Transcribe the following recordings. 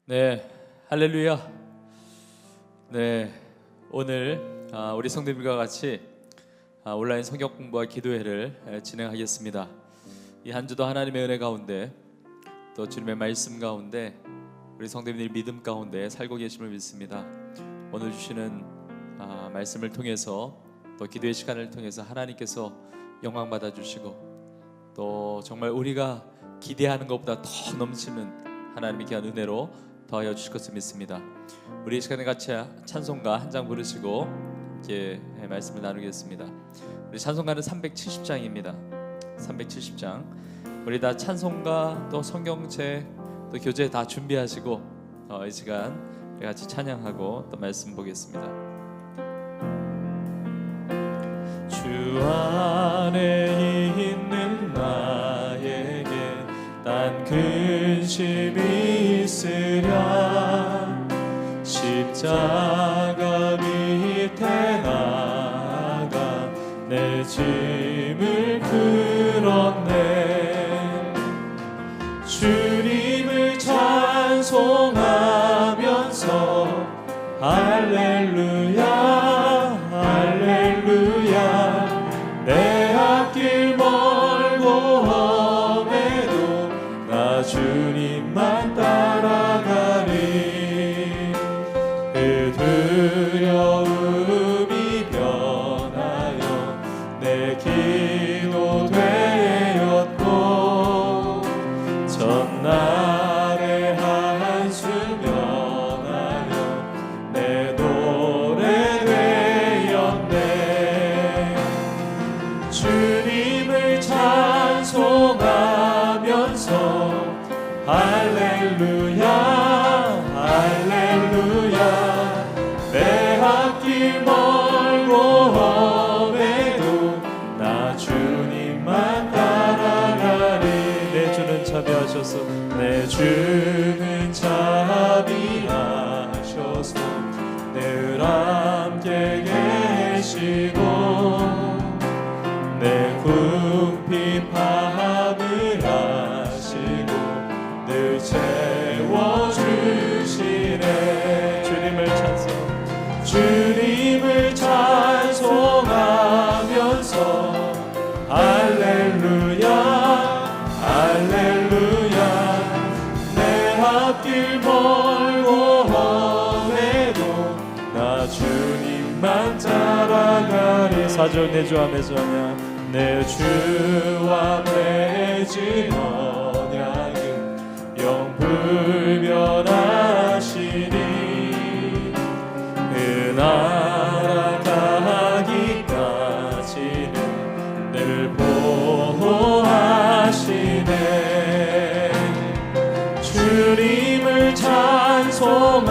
네, 할렐루야. 네, 오늘 우리 성도님과 같이 온라인 성경 공부와 기도회를 진행하겠습니다. 이 한 주도 하나님의 은혜 가운데 또 주님의 말씀 가운데 우리 성도님들이 믿음 가운데 살고 계심을 믿습니다. 오늘 주시는 말씀을 통해서 또 기도의 시간을 통해서 하나님께서 영광 받아 주시고 또 정말 우리가 기대하는 것보다 더 넘치는 하나님의 귀한 은혜로 더하여 주실 것을 믿습니다. 우리 이 시간에 같이 찬송가 한 장 부르시고 함께 말씀을 나누겠습니다. 우리 찬송가는 370장입니다. 370장. 우리 다 찬송가 또 성경책 또 교재 다 준비하시고 이 시간 우리 같이 찬양하고 또 말씀 보겠습니다. 주 안에 있는 나에게 딴 근심이 있으랴 십자가 밑에 나가 내 짐을 풀었네. 주님을 찬송하면서 할렐루야 할렐루야 내 앞길 멀고 험해도 나 주님만 따라가리. 그 두려움이 변하여 내 기도 되었고 전날의 한숨 변하여 내 노래 되었네. 주님을 찬송하면서 할렐루야 할렐루야 내 앞길 멀고 험해도 나 주님만 따라가리. 내 주는 자비하셔서 내 주는 자비하셔서 늘 함께 계시고 내 궁핍함을 아시고 늘 채워주시네. 주님을 찬송하면서 할렐루야 할렐루야 내 앞길 멀고 험해도 나 주님만 따라가리. 4절 내 주와 맺은 언약 내 주와 맺은 언약은 영불변하시니 그 나라 가기까지는 늘 보호하시네. 주님을 찬송하면서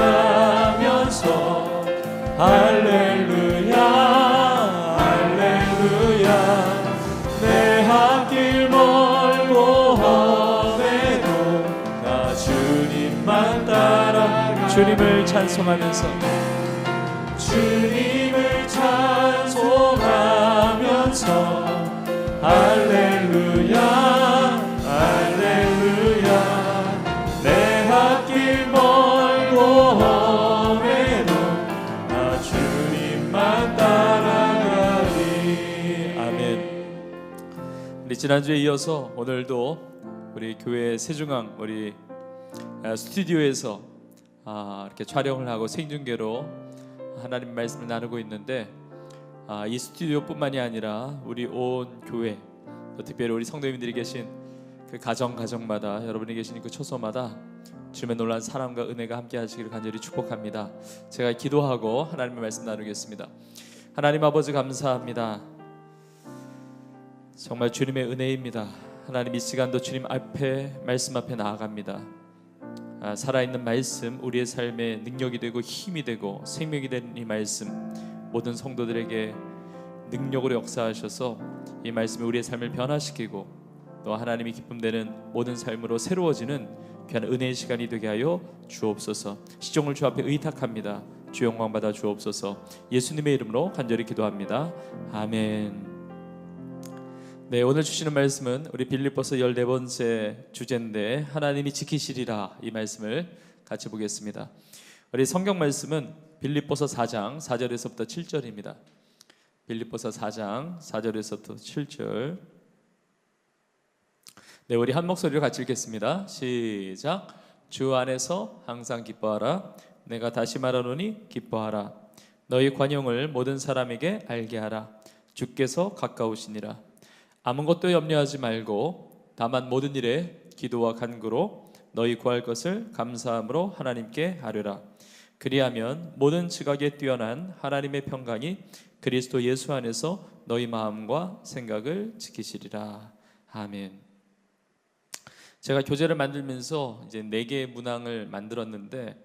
할렐루야 할렐루야 내 앞길 멀고 험해도 나 주님만 따라. 주님을 찬송하면서 주님을 찬송하면서 할렐루야 할렐루야 내 앞길 멀고 험해도 나 주님만 따라가리. 아멘. 우리 지난주에 이어서 오늘도 우리 교회 세중앙 우리 스튜디오에서 이렇게 촬영을 하고 생중계로 하나님 말씀을 나누고 있는데 이 스튜디오뿐만이 아니라 우리 온 교회 또 특별히 우리 성도님들이 계신 그 가정마다 여러분이 계신 그 초소마다 주님의 놀라운 사랑과 은혜가 함께 하시기를 간절히 축복합니다. 제가 기도하고 하나님의 말씀 나누겠습니다. 하나님 아버지 감사합니다. 정말 주님의 은혜입니다. 하나님 이 시간도 주님 앞에 말씀 앞에 나아갑니다. 살아있는 말씀 우리의 삶에 능력이 되고 힘이 되고 생명이 되는 이 말씀 모든 성도들에게 능력으로 역사하셔서 이 말씀이 우리의 삶을 변화시키고 또 하나님이 기쁨되는 모든 삶으로 새로워지는 귀한 은혜의 시간이 되게 하여 주옵소서. 시종을 주 앞에 의탁합니다. 주 영광 받아 주옵소서. 예수님의 이름으로 간절히 기도합니다. 아멘. 네, 오늘 주시는 말씀은 우리 빌립보서 14번째 주제인데 하나님이 지키시리라 이 말씀을 같이 보겠습니다. 우리 성경 말씀은 빌립보서 4장 4절에서부터 7절입니다. 빌립보서 4장 4절에서부터 7절. 네, 우리 한 목소리로 같이 읽겠습니다. 시작. 주 안에서 항상 기뻐하라. 내가 다시 말하노니 기뻐하라. 너희 관용을 모든 사람에게 알게 하라. 주께서 가까우시니라. 아무것도 염려하지 말고 다만 모든 일에 기도와 간구로 너희 구할 것을 감사함으로 하나님께 아뢰라. 그리하면 모든 지각에 뛰어난 하나님의 평강이 그리스도 예수 안에서 너희 마음과 생각을 지키시리라. 아멘. 제가 교재를 만들면서 이제 4개의 문항을 만들었는데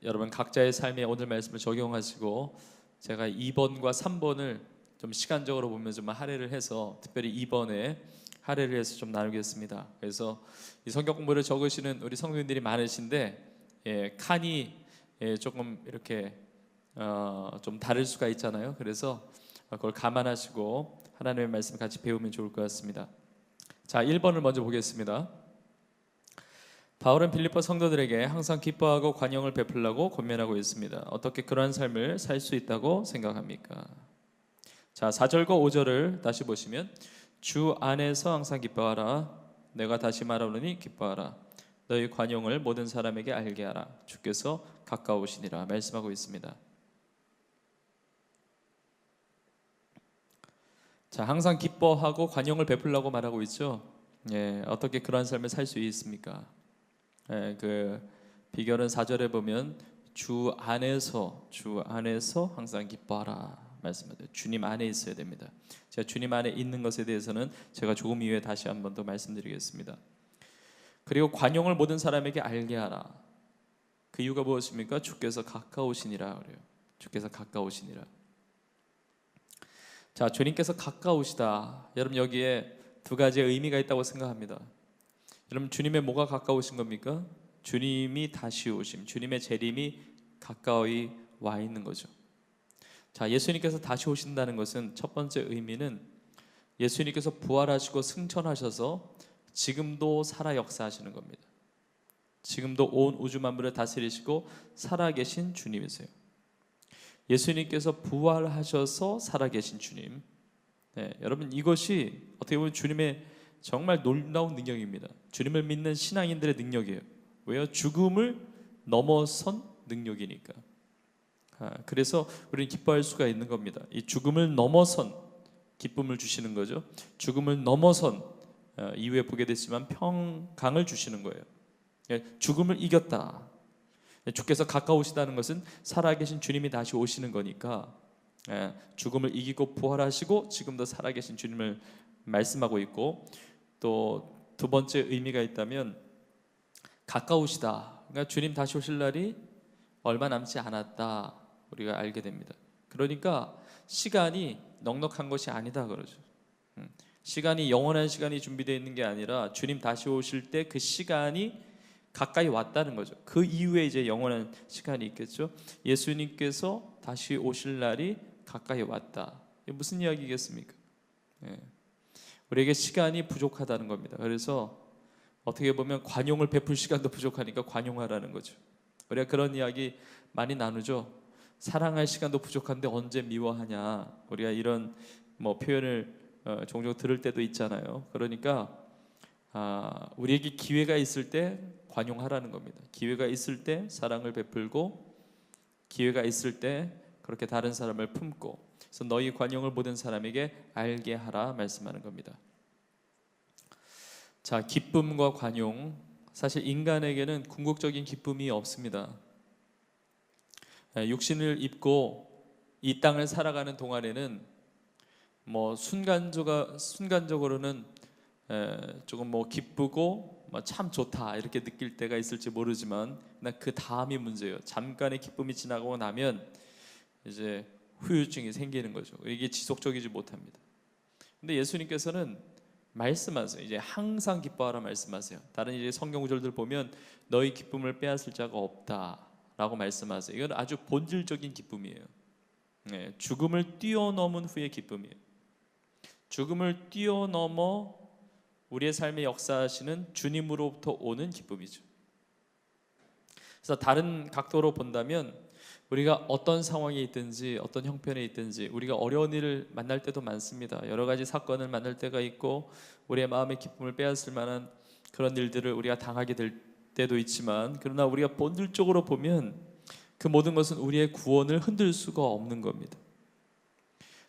여러분 각자의 삶에 오늘 말씀을 적용하시고 제가 2번과 3번을 좀 시간적으로 보면 좀 할애를 해서 특별히 2번에 할애를 해서 좀 나누겠습니다. 그래서 이 성경 공부를 적으시는 우리 성도님들이 많으신데 칸이 조금 이렇게 좀 다를 수가 있잖아요. 그래서 그걸 감안하시고 하나님의 말씀을 같이 배우면 좋을 것 같습니다. 자, 1번을 먼저 보겠습니다. 바울은 빌립보 성도들에게 항상 기뻐하고 관용을 베풀라고 권면하고 있습니다. 어떻게 그러한 삶을 살 수 있다고 생각합니까? 자, 4절과 5절을 다시 보시면 주 안에서 항상 기뻐하라. 내가 다시 말하노니 기뻐하라. 너희 관용을 모든 사람에게 알게 하라. 주께서 가까우시니라 말씀하고 있습니다. 자, 항상 기뻐하고 관용을 베풀라고 말하고 있죠. 어떻게 그러한 삶을 살 수 있습니까? 그 비결은 4절에 보면 주 안에서 항상 기뻐하라 말씀하세요. 주님 안에 있어야 됩니다. 제가 주님 안에 있는 것에 대해서는 제가 조금 이후에 다시 한 번 더 말씀드리겠습니다. 그리고 관용을 모든 사람에게 알게 하라. 그 이유가 무엇입니까? 주께서 가까우시니라 그래요. 주께서 가까우시니라. 자, 주님께서 가까우시다. 여러분 여기에 두 가지의 의미가 있다고 생각합니다. 여러분 주님의 뭐가 가까우신 겁니까? 주님이 다시 오심, 주님의 재림이 가까이 와 있는 거죠. 자, 예수님께서 다시 오신다는 것은 첫 번째 의미는 예수님께서 부활하시고 승천하셔서 지금도 살아 역사하시는 겁니다. 지금도 온 우주 만물을 다스리시고 살아계신 주님이세요. 예수님께서 부활하셔서 살아계신 주님. 여러분 이것이 어떻게 보면 주님의 정말 놀라운 능력입니다. 주님을 믿는 신앙인들의 능력이에요. 왜요? 죽음을 넘어선 능력이니까. 그래서 우리는 기뻐할 수가 있는 겁니다. 이 죽음을 넘어선 기쁨을 주시는 거죠. 죽음을 넘어선 이후에 보게 됐지만 평강을 주시는 거예요. 죽음을 이겼다. 주께서 가까우시다는 것은 살아계신 주님이 다시 오시는 거니까 죽음을 이기고 부활하시고 지금도 살아계신 주님을 말씀하고 있고, 또 두 번째 의미가 있다면 가까우시다. 그러니까 주님 다시 오실 날이 얼마 남지 않았다 우리가 알게 됩니다. 그러니까 시간이 넉넉한 것이 아니다 그러죠. 시간이 영원한 시간이 준비되어 있는 게 아니라 주님 다시 오실 때 그 시간이 가까이 왔다는 거죠. 그 이후에 이제 영원한 시간이 있겠죠. 예수님께서 다시 오실 날이 가까이 왔다. 이게 무슨 이야기겠습니까? 우리에게 시간이 부족하다는 겁니다. 그래서 어떻게 보면 관용을 베풀 시간도 부족하니까 관용하라는 거죠. 우리가 그런 이야기 많이 나누죠. 사랑할 시간도 부족한데 언제 미워하냐. 우리가 이런 표현을 종종 들을 때도 있잖아요. 그러니까 우리에게 기회가 있을 때 관용하라는 겁니다. 기회가 있을 때 사랑을 베풀고, 기회가 있을 때 그렇게 다른 사람을 품고, 그래서 너희 관용을 모든 사람에게 알게 하라 말씀하는 겁니다. 자, 기쁨과 관용, 사실 인간에게는 궁극적인 기쁨이 없습니다. 육신을 입고 이 땅을 살아가는 동안에는 순간적으로는 조금 기쁘고 참 좋다 이렇게 느낄 때가 있을지 모르지만 그 다음이 문제예요. 잠깐의 기쁨이 지나고 나면 이제 후유증이 생기는 거죠. 이게 지속적이지 못합니다. 근데 예수님께서는 말씀하세요. 이제 항상 기뻐하라 말씀하세요. 다른 이제 성경 구절들 보면 너희 기쁨을 빼앗을 자가 없다라고 말씀하세요. 이건 아주 본질적인 기쁨이에요. 죽음을 뛰어넘은 후의 기쁨이에요. 죽음을 뛰어넘어 우리의 삶에 역사하시는 주님으로부터 오는 기쁨이죠. 그래서 다른 각도로 본다면 우리가 어떤 상황에 있든지 어떤 형편에 있든지 우리가 어려운 일을 만날 때도 많습니다. 여러 가지 사건을 만날 때가 있고 우리의 마음의 기쁨을 빼앗을 만한 그런 일들을 우리가 당하게 될 때도 있지만, 그러나 우리가 본질적으로 보면 그 모든 것은 우리의 구원을 흔들 수가 없는 겁니다.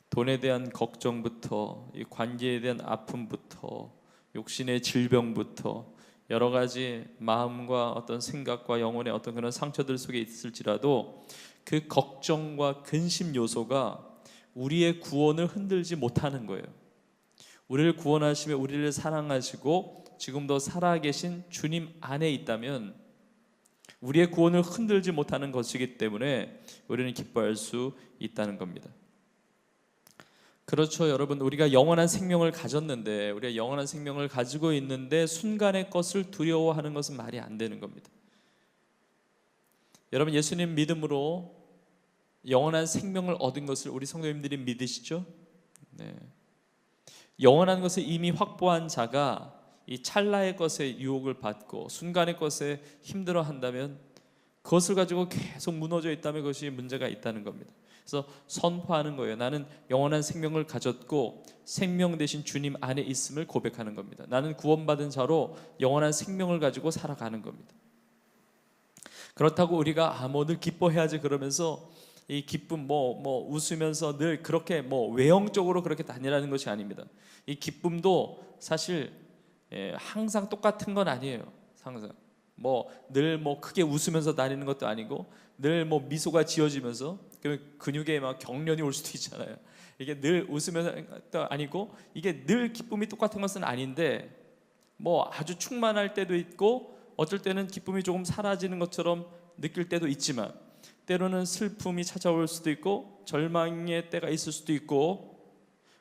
돈에 대한 걱정부터, 이 관계에 대한 아픔부터, 육신의 질병부터, 여러 가지 마음과 어떤 생각과 영혼의 어떤 그런 상처들 속에 있을지라도 그 걱정과 근심 요소가 우리의 구원을 흔들지 못하는 거예요. 우리를 구원하시며 우리를 사랑하시고 지금도 살아계신 주님 안에 있다면 우리의 구원을 흔들지 못하는 것이기 때문에 우리는 기뻐할 수 있다는 겁니다. 그렇죠, 여러분. 우리가 영원한 생명을 가졌는데, 우리가 영원한 생명을 가지고 있는데 순간의 것을 두려워하는 것은 말이 안 되는 겁니다. 여러분, 예수님 믿음으로 영원한 생명을 얻은 것을 우리 성도님들이 믿으시죠? 네. 영원한 것을 이미 확보한 자가 이 찰나의 것에 유혹을 받고 순간의 것에 힘들어한다면, 그것을 가지고 계속 무너져 있다면 그것이 문제가 있다는 겁니다. 그래서 선포하는 거예요. 나는 영원한 생명을 가졌고 생명 되신 주님 안에 있음을 고백하는 겁니다. 나는 구원받은 자로 영원한 생명을 가지고 살아가는 겁니다. 그렇다고 우리가 늘 기뻐해야지 그러면서 이 기쁨 웃으면서 늘 그렇게 외형적으로 그렇게 다니라는 것이 아닙니다. 이 기쁨도 사실 항상 똑같은 건 아니에요. 항상 늘 크게 웃으면서 다니는 것도 아니고, 늘 미소가 지어지면서 근육에 막 경련이 올 수도 있잖아요. 이게 늘 웃으면서 아니고, 이게 늘 기쁨이 똑같은 것은 아닌데 아주 충만할 때도 있고 어쩔 때는 기쁨이 조금 사라지는 것처럼 느낄 때도 있지만, 때로는 슬픔이 찾아올 수도 있고 절망의 때가 있을 수도 있고,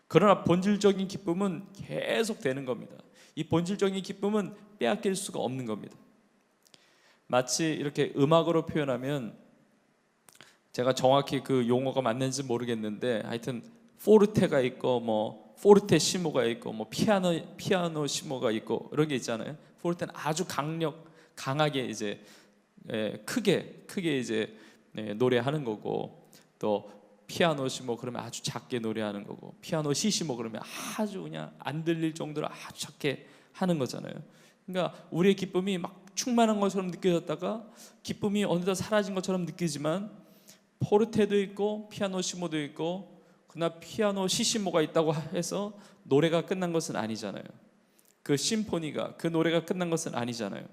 그러나 본질적인 기쁨은 계속 되는 겁니다. 이 본질적인 기쁨은 빼앗길 수가 없는 겁니다. 마치 이렇게 음악으로 표현하면, 제가 정확히 그 용어가 맞는지 모르겠는데 하여튼 포르테가 있고 포르테시모가 있고 피아노시모가 있고 이런 게 있잖아요. 포르테는 아주 강하게 이제 크게 이제 노래하는 거고, 또 피아노시모 그러면 아주 작게 노래하는 거고, 피아노시시모 그러면 아주 그냥 안 들릴 정도로 아주 작게 하는 거잖아요. 그러니까 우리의 기쁨이 막 충만한 것처럼 느껴졌다가 기쁨이 어느덧 사라진 것처럼 느끼지만, 포르테도 있고 피아노시모도 있고, 그러나 피아노시시모가 있다고 해서 노래가 끝난 것은 아니잖아요. 그 심포니가, 그 노래가 끝난 것은 아니잖아요.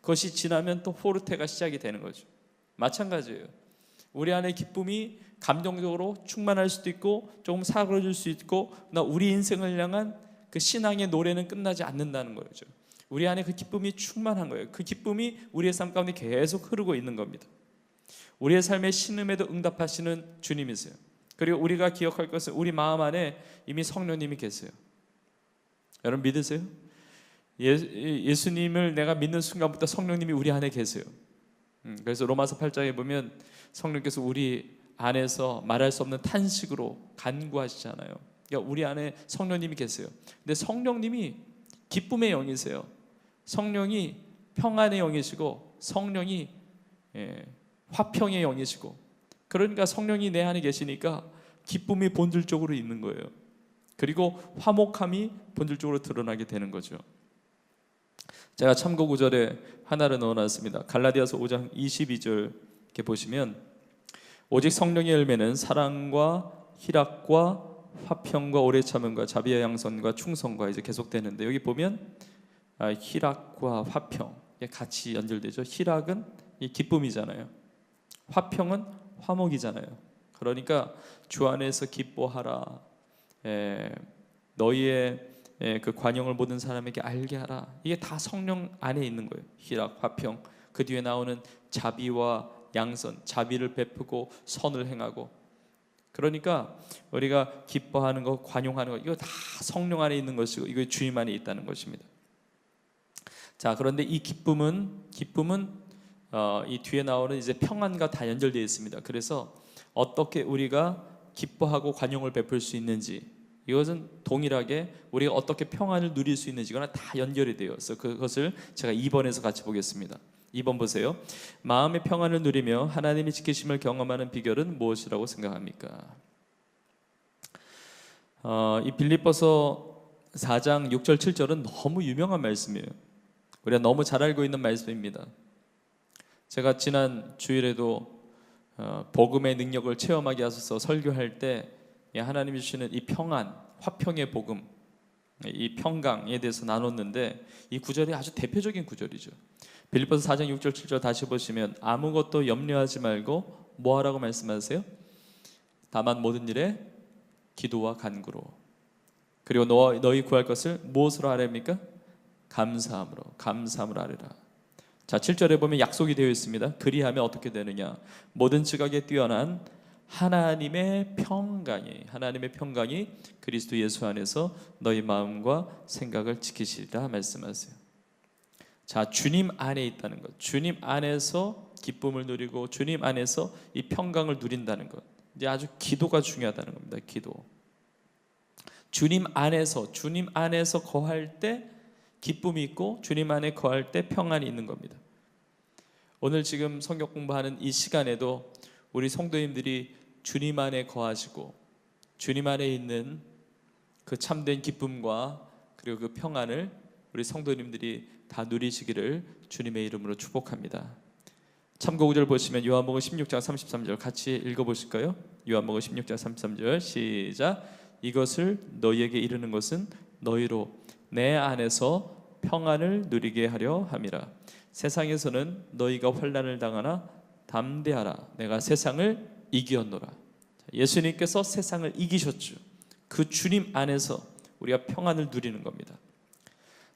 그것이 지나면 또 포르테가 시작이 되는 거죠. 마찬가지예요. 우리 안에 기쁨이 감정적으로 충만할 수도 있고 조금 사그러질 수 있고, 그러나 우리 인생을 향한 그 신앙의 노래는 끝나지 않는다는 거죠. 우리 안에 그 기쁨이 충만한 거예요. 그 기쁨이 우리의 삶 가운데 계속 흐르고 있는 겁니다. 우리의 삶의 신음에도 응답하시는 주님이세요. 그리고 우리가 기억할 것은 우리 마음 안에 이미 성령님이 계세요. 여러분 믿으세요? 예수님을 내가 믿는 순간부터 성령님이 우리 안에 계세요. 그래서 로마서 8장에 보면 성령께서 우리 안에서 말할 수 없는 탄식으로 간구하시잖아요. 그러니까 우리 안에 성령님이 계세요. 근데 성령님이 기쁨의 영이세요. 성령이 평안의 영이시고 성령이 화평의 영이시고, 그러니까 성령이 내 안에 계시니까 기쁨이 본질적으로 있는 거예요. 그리고 화목함이 본질적으로 드러나게 되는 거죠. 제가 참고 구절에 하나를 넣어놨습니다. 갈라디아서 5장 22절 이렇게 보시면, 오직 성령의 열매는 사랑과 희락과 화평과 오래 참음과 자비와 양선과 충성과 이제 계속되는데, 여기 보면 희락과 화평 같이 연결되죠. 희락은 이 기쁨이잖아요. 화평은 화목이잖아요. 그러니까 주 안에서 기뻐하라. 너희의 그 관용을 모든 사람에게 알게 하라. 이게 다 성령 안에 있는 거예요. 희락, 화평. 그 뒤에 나오는 자비와 양선, 자비를 베푸고 선을 행하고. 그러니까 우리가 기뻐하는 것, 관용하는 것, 이거 다 성령 안에 있는 것이고 이거 주님 안에 있다는 것입니다. 자, 그런데 이 기쁨은 이 뒤에 나오는 이제 평안과 다 연결되어 있습니다. 그래서 어떻게 우리가 기뻐하고 관용을 베풀 수 있는지, 이것은 동일하게 우리가 어떻게 평안을 누릴 수 있는지가 다 연결이 되어 있어요. 그것을 제가 2번에서 같이 보겠습니다. 2번 보세요. 마음의 평안을 누리며 하나님이 지키심을 경험하는 비결은 무엇이라고 생각합니까? 이 빌립보서 4장 6절 7절은 너무 유명한 말씀이에요. 우리가 너무 잘 알고 있는 말씀입니다. 제가 지난 주일에도 복음의 능력을 체험하게 하셔서 설교할 때 하나님이 주시는 이 평안, 화평의 복음, 이 평강에 대해서 나눴는데 이 구절이 아주 대표적인 구절이죠. 빌립보서 4장 6절 7절 다시 보시면 아무것도 염려하지 말고 뭐 하라고 말씀하세요? 다만 모든 일에 기도와 간구로, 그리고 너희 구할 것을 무엇으로 하랍니까? 감사함으로 하리라. 자, 7절에 보면 약속이 되어 있습니다. 그리하면 어떻게 되느냐? 모든 지각에 뛰어난 하나님의 평강이 그리스도 예수 안에서 너희 마음과 생각을 지키시리라 말씀하세요. 자, 주님 안에 있다는 것, 주님 안에서 기쁨을 누리고 주님 안에서 이 평강을 누린다는 것, 이제 아주 기도가 중요하다는 겁니다. 기도. 주님 안에서 거할 때 기쁨이 있고 주님 안에 거할 때 평안이 있는 겁니다. 오늘 지금 성경 공부하는 이 시간에도 우리 성도님들이 주님 안에 거하시고 주님 안에 있는 그 참된 기쁨과 그리고 그 평안을 우리 성도님들이 다 누리시기를 주님의 이름으로 축복합니다. 참고 구절 보시면 요한복음 16장 33절 같이 읽어보실까요? 요한복음 16장 33절 시작. 이것을 너희에게 이르는 것은 너희로 내 안에서 평안을 누리게 하려 함이라. 세상에서는 너희가 환난을 당하나 담대하라. 내가 세상을 이기었노라. 예수님께서 세상을 이기셨죠. 그 주님 안에서 우리가 평안을 누리는 겁니다.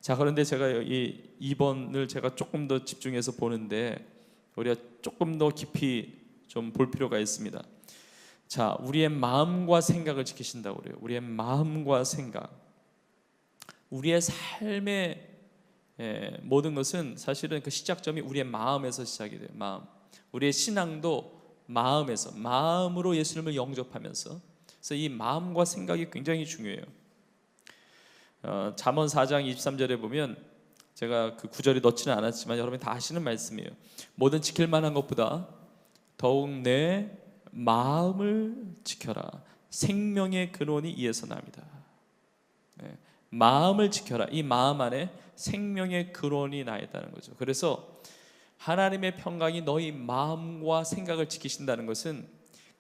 자, 그런데 제가 이 2번을 제가 조금 더 집중해서 보는데 우리가 조금 더 깊이 좀 볼 필요가 있습니다. 자, 우리의 마음과 생각을 지키신다고 그래요. 우리의 마음과 생각, 우리의 삶의 모든 것은 사실은 그 시작점이 우리의 마음에서 시작이 돼요. 마음. 우리의 신앙도 마음으로 예수님을 영접하면서, 그래서 이 마음과 생각이 굉장히 중요해요. 잠언 4장 23절에 보면 제가 그 구절에 넣지는 않았지만 여러분이 다 아시는 말씀이에요. 뭐든 지킬 만한 것보다 더욱 내 마음을 지켜라. 생명의 근원이 이에서 납니다. 마음을 지켜라. 이 마음 안에 생명의 근원이 나 있다는 거죠. 그래서 하나님의 평강이 너희 마음과 생각을 지키신다는 것은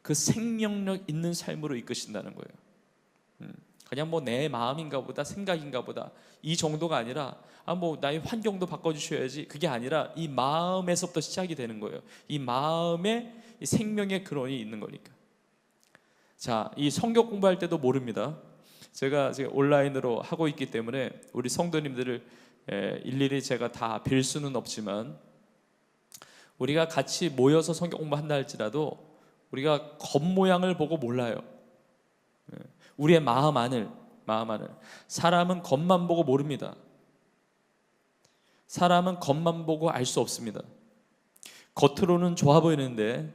그 생명력 있는 삶으로 이끄신다는 거예요. 그냥 뭐 내 마음인가 보다, 생각인가 보다, 이 정도가 아니라 뭐 나의 환경도 바꿔주셔야지, 그게 아니라 이 마음에서부터 시작이 되는 거예요. 이 마음에 이 생명의 근원이 있는 거니까. 자, 이 성경 공부할 때도 모릅니다. 제가 지금 온라인으로 하고 있기 때문에 우리 성도님들을 일일이 제가 다 뵐 수는 없지만, 우리가 같이 모여서 성경 공부한다 할지라도 우리가 겉모양을 보고 몰라요. 우리의 마음 안을. 사람은 겉만 보고 모릅니다. 사람은 겉만 보고 알 수 없습니다. 겉으로는 좋아 보이는데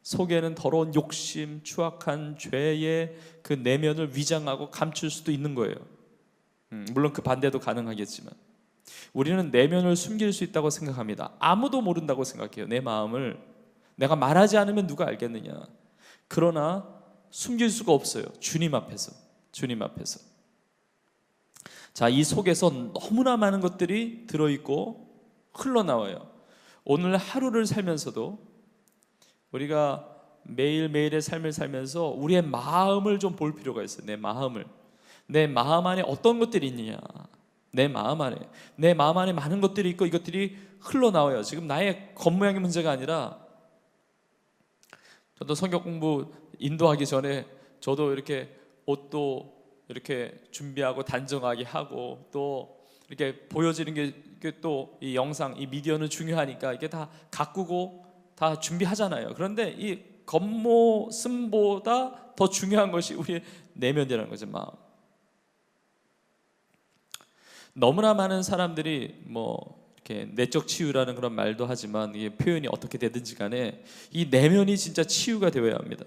속에는 더러운 욕심, 추악한 죄의 그 내면을 위장하고 감출 수도 있는 거예요. 물론 그 반대도 가능하겠지만 우리는 내면을 숨길 수 있다고 생각합니다. 아무도 모른다고 생각해요. 내 마음을 내가 말하지 않으면 누가 알겠느냐. 그러나 숨길 수가 없어요. 주님 앞에서. 자, 이 속에서 너무나 많은 것들이 들어있고 흘러나와요. 오늘 하루를 살면서도 우리가 매일매일의 삶을 살면서 우리의 마음을 좀 볼 필요가 있어요. 내 마음 안에 어떤 것들이 있느냐. 내 마음 안에 많은 것들이 있고 이것들이 흘러나와요. 지금 나의 겉모양의 문제가 아니라, 저도 성경 공부 인도하기 전에 저도 이렇게 옷도 이렇게 준비하고 단정하게 하고, 또 이렇게 보여지는 게 또 이 영상, 이 미디어는 중요하니까 이게 다 가꾸고 다 준비하잖아요. 그런데 이 겉모습보다 더 중요한 것이 우리의 내면이라는 거죠. 마음. 너무나 많은 사람들이 뭐 이렇게 내적 치유라는 그런 말도 하지만, 이게 표현이 어떻게 되든지 간에 이 내면이 진짜 치유가 되어야 합니다.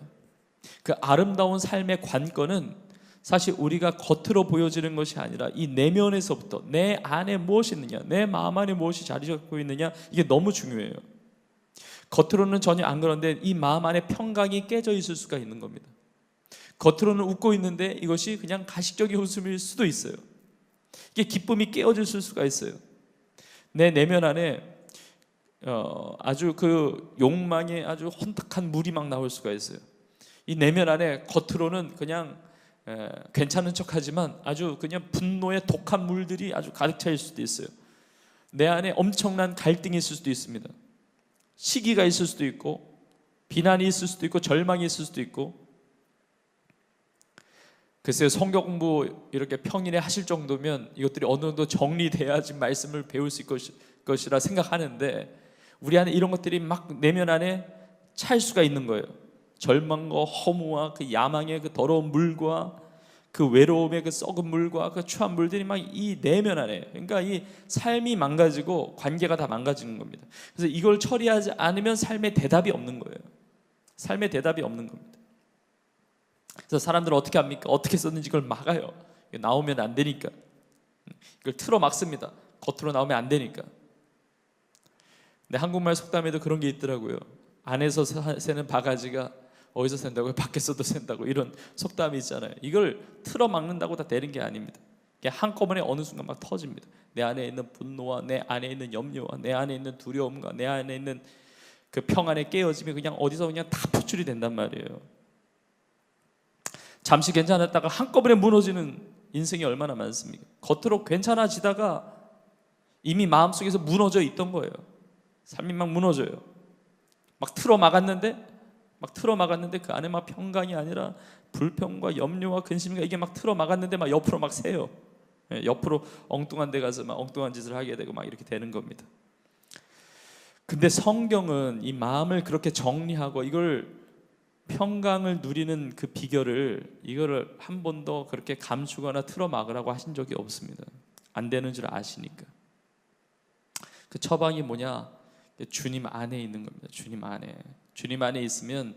그 아름다운 삶의 관건은 사실 우리가 겉으로 보여지는 것이 아니라 이 내면에서부터 내 안에 무엇이 있느냐, 내 마음 안에 무엇이 자리 잡고 있느냐, 이게 너무 중요해요. 겉으로는 전혀 안 그런데 이 마음 안에 평강이 깨져 있을 수가 있는 겁니다. 겉으로는 웃고 있는데 이것이 그냥 가식적인 웃음일 수도 있어요. 이게 기쁨이 깨어졌을 수가 있어요. 내 내면 안에 아주 그 욕망의 아주 혼탁한 물이 막 나올 수가 있어요. 이 내면 안에 겉으로는 그냥 괜찮은 척하지만 아주 그냥 분노의 독한 물들이 아주 가득 차일 수도 있어요. 내 안에 엄청난 갈등이 있을 수도 있습니다. 시기가 있을 수도 있고, 비난이 있을 수도 있고, 절망이 있을 수도 있고. 글쎄요, 성경 공부 이렇게 평일에 하실 정도면 이것들이 어느 정도 정리돼야지 말씀을 배울 수 있을 것이라 생각하는데, 우리 안에 이런 것들이 막 내면 안에 찰 수가 있는 거예요. 절망과 허무와 그 야망의 그 더러운 물과 그 외로움의 그 썩은 물과 그 추한 물들이 막 이 내면 안에, 그러니까 이 삶이 망가지고 관계가 다 망가지는 겁니다. 그래서 이걸 처리하지 않으면 삶의 대답이 없는 거예요. 삶의 대답이 없는 겁니다. 그래서 사람들은 어떻게 합니까? 어떻게 썼는지 그걸 막아요. 나오면 안 되니까. 이걸 틀어 막습니다. 겉으로 나오면 안 되니까. 근데 한국말 속담에도 그런 게 있더라고요. 안에서 새는 바가지가 어디서 샌다고요? 밖에서도 샌다고, 이런 속담이 있잖아요. 이걸 틀어 막는다고 다 되는 게 아닙니다. 한꺼번에 어느 순간 막 터집니다. 내 안에 있는 분노와 내 안에 있는 염려와 내 안에 있는 두려움과 내 안에 있는 그 평안의 깨어짐이 그냥 어디서 그냥 다 표출이 된단 말이에요. 잠시 괜찮았다가 한꺼번에 무너지는 인생이 얼마나 많습니까? 겉으로 괜찮아지다가 이미 마음속에서 무너져 있던 거예요. 삶이 막 무너져요. 막 틀어 막았는데 그 안에 막 평강이 아니라 불평과 염려와 근심과 이게 막 틀어 막았는데 막 옆으로 막 새요. 옆으로 엉뚱한 데 가서 막 엉뚱한 짓을 하게 되고 막 이렇게 되는 겁니다. 근데 성경은 이 마음을 그렇게 정리하고 이걸 평강을 누리는 그 비결을 이거를 한 번도 그렇게 감추거나 틀어 막으라고 하신 적이 없습니다. 안 되는 줄 아시니까. 그 처방이 뭐냐? 주님 안에 있는 겁니다. 주님 안에 있으면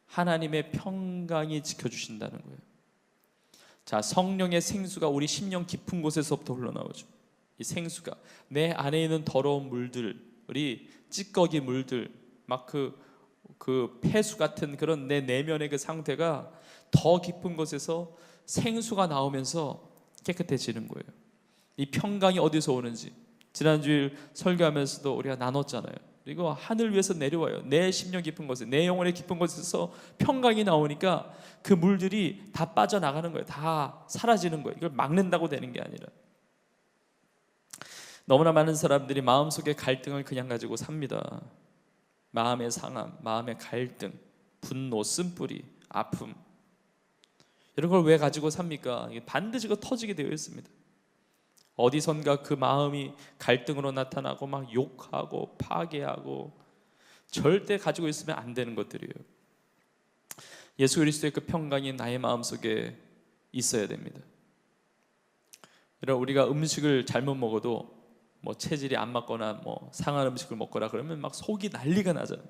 하나님의 평강이 지켜주신다는 거예요. 자, 성령의 생수가 우리 심령 깊은 곳에서부터 흘러나오죠. 이 생수가 내 안에 있는 더러운 물들이 찌꺼기 물들, 막 그 폐수 같은 그런 내 내면의 그 상태가 더 깊은 곳에서 생수가 나오면서 깨끗해지는 거예요. 이 평강이 어디서 오는지 지난주일 설교하면서도 우리가 나눴잖아요. 그리고 하늘 위에서 내려와요. 내 심령 깊은 곳에, 내 영혼의 깊은 곳에서 평강이 나오니까 그 물들이 다 빠져나가는 거예요. 다 사라지는 거예요. 이걸 막는다고 되는 게 아니라. 너무나 많은 사람들이 마음속의 갈등을 그냥 가지고 삽니다. 마음의 상함, 마음의 갈등, 분노, 쓴뿌리, 아픔, 이런 걸 왜 가지고 삽니까? 반드시 그 터지게 되어 있습니다. 어디선가 그 마음이 갈등으로 나타나고 막 욕하고 파괴하고, 절대 가지고 있으면 안 되는 것들이에요. 예수 그리스도의 그 평강이 나의 마음속에 있어야 됩니다. 우리가 음식을 잘못 먹어도 뭐 체질이 안 맞거나 뭐 상한 음식을 먹거나 그러면 막 속이 난리가 나잖아요.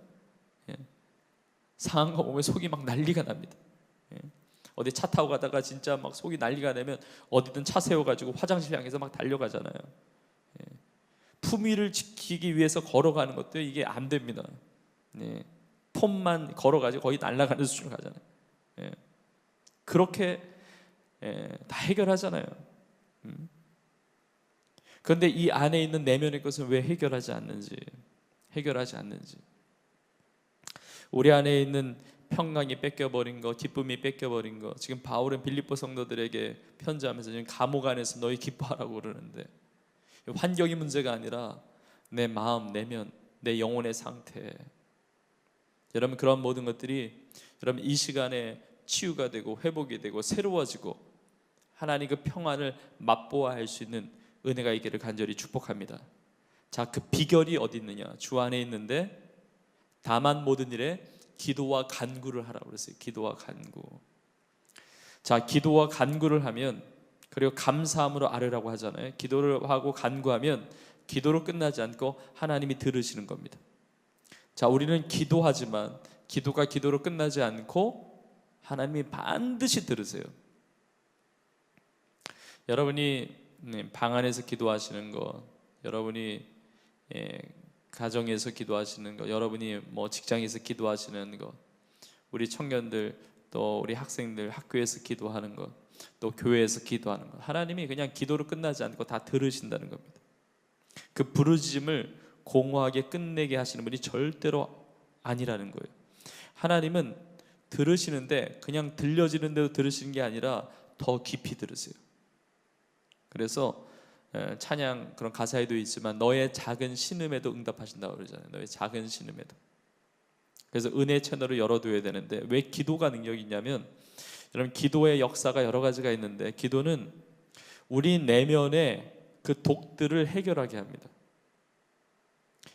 상한 거 먹으면 속이 막 난리가 납니다. 어디 차 타고 가다가 진짜 막 속이 난리가 나면 어디든 차 세워가지고 화장실 향해서 막 달려가잖아요. 품위를 지키기 위해서 걸어가는 것도 이게 안 됩니다. 폼만 걸어가지고 거의 날아가는 수준으로 가잖아요. 그렇게 다 해결하잖아요. 그런데 이 안에 있는 내면의 것은 왜 해결하지 않는지, 우리 안에 있는 평강이 뺏겨버린 거, 기쁨이 뺏겨버린 거. 지금 바울은 빌립보 성도들에게 편지하면서 지금 감옥 안에서 너희 기뻐하라고 그러는데, 환경이 문제가 아니라 내 마음, 내면, 내 영혼의 상태. 여러분, 그런 모든 것들이 여러분 이 시간에 치유가 되고 회복이 되고 새로워지고 하나님 그 평안을 맛보아 할 수 있는 은혜가 있기를 간절히 축복합니다. 자, 그 비결이 어디 있느냐? 주 안에 있는데, 다만 모든 일에 기도와 간구를 하라고 그랬어요. 기도와 간구. 자, 기도와 간구를 하면, 그리고 감사함으로 아뢰라고 하잖아요. 기도를 하고 간구하면 기도로 끝나지 않고 하나님이 들으시는 겁니다. 자, 우리는 기도하지만 기도가 기도로 끝나지 않고 하나님이 반드시 들으세요. 여러분이 방 안에서 기도하시는 것, 여러분이 가정에서 기도하시는 것, 여러분이 뭐 직장에서 기도하시는 것, 우리 청년들 또 우리 학생들 학교에서 기도하는 것, 또 교회에서 기도하는 것, 하나님이 그냥 기도로 끝나지 않고 다 들으신다는 겁니다. 그 부르짖음을 공허하게 끝내게 하시는 분이 절대로 아니라는 거예요. 하나님은 들으시는데 그냥 들려지는 대로 들으시는 게 아니라 더 깊이 들으세요. 그래서 찬양 그런 가사에도 있지만 너의 작은 신음에도 응답하신다고 그러잖아요. 너의 작은 신음에도. 그래서 은혜 채널을 열어둬야 되는데, 왜 기도가 능력이 있냐면, 여러분 기도의 역사가 여러 가지가 있는데, 기도는 우리 내면의 그 독들을 해결하게 합니다.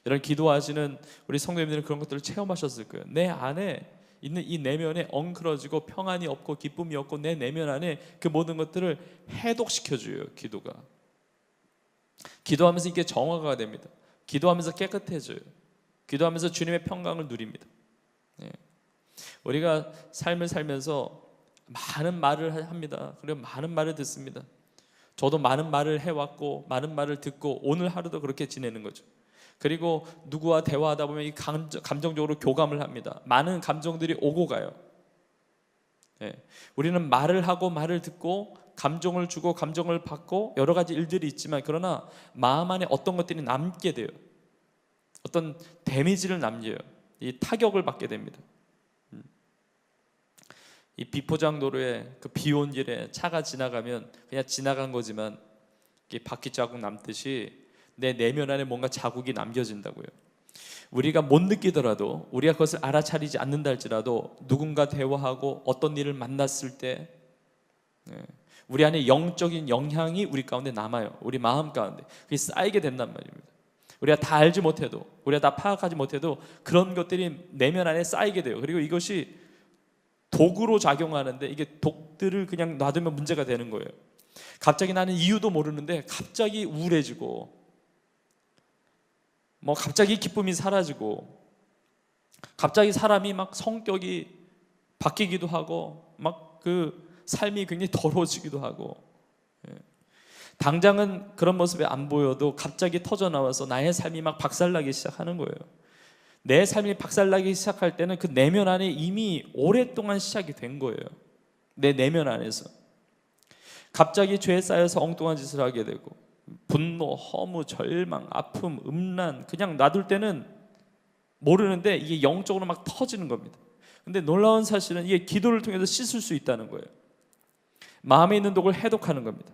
여러분 기도하시는 우리 성도님들은 그런 것들을 체험하셨을 거예요. 내 안에 있는 이 내면에 엉클어지고 평안이 없고 기쁨이 없고 내 내면 안에 그 모든 것들을 해독시켜줘요. 기도가. 기도하면서 이게 정화가 됩니다. 기도하면서 깨끗해져요. 기도하면서 주님의 평강을 누립니다. 우리가 삶을 살면서 많은 말을 합니다. 그리고 많은 말을 듣습니다. 저도 많은 말을 해왔고 많은 말을 듣고 오늘 하루도 그렇게 지내는 거죠. 그리고 누구와 대화하다 보면 이 감정적으로 교감을 합니다. 많은 감정들이 오고 가요. 우리는 말을 하고 말을 듣고 감정을 주고 감정을 받고 여러 가지 일들이 있지만, 그러나 마음 안에 어떤 것들이 남게 돼요. 어떤 데미지를 남겨요. 이 타격을 받게 됩니다. 이 비포장도로에 그 비 온 길에 차가 지나가면 그냥 지나간 거지만 바퀴 자국 남듯이 내 내면 안에 뭔가 자국이 남겨진다고요. 우리가 못 느끼더라도, 우리가 그것을 알아차리지 않는다 할지라도 누군가 대화하고 어떤 일을 만났을 때 우리 안에 영적인 영향이 우리 가운데 남아요. 우리 마음 가운데 그게 쌓이게 된단 말입니다. 우리가 다 알지 못해도, 우리가 다 파악하지 못해도 그런 것들이 내면 안에 쌓이게 돼요. 그리고 이것이 독으로 작용하는데, 이게 독들을 그냥 놔두면 문제가 되는 거예요. 갑자기 나는 이유도 모르는데 갑자기 우울해지고, 뭐 갑자기 기쁨이 사라지고, 갑자기 사람이 막 성격이 바뀌기도 하고, 막 그 삶이 굉장히 더러워지기도 하고, 당장은 그런 모습이 안 보여도 갑자기 터져 나와서 나의 삶이 막 박살나기 시작하는 거예요. 내 삶이 박살나기 시작할 때는 그 내면 안에 이미 오랫동안 시작이 된 거예요. 내 내면 안에서 갑자기 죄에 쌓여서 엉뚱한 짓을 하게 되고, 분노, 허무, 절망, 아픔, 음란, 그냥 놔둘 때는 모르는데 이게 영적으로 막 터지는 겁니다. 근데 놀라운 사실은 이게 기도를 통해서 씻을 수 있다는 거예요. 마음에 있는 독을 해독하는 겁니다.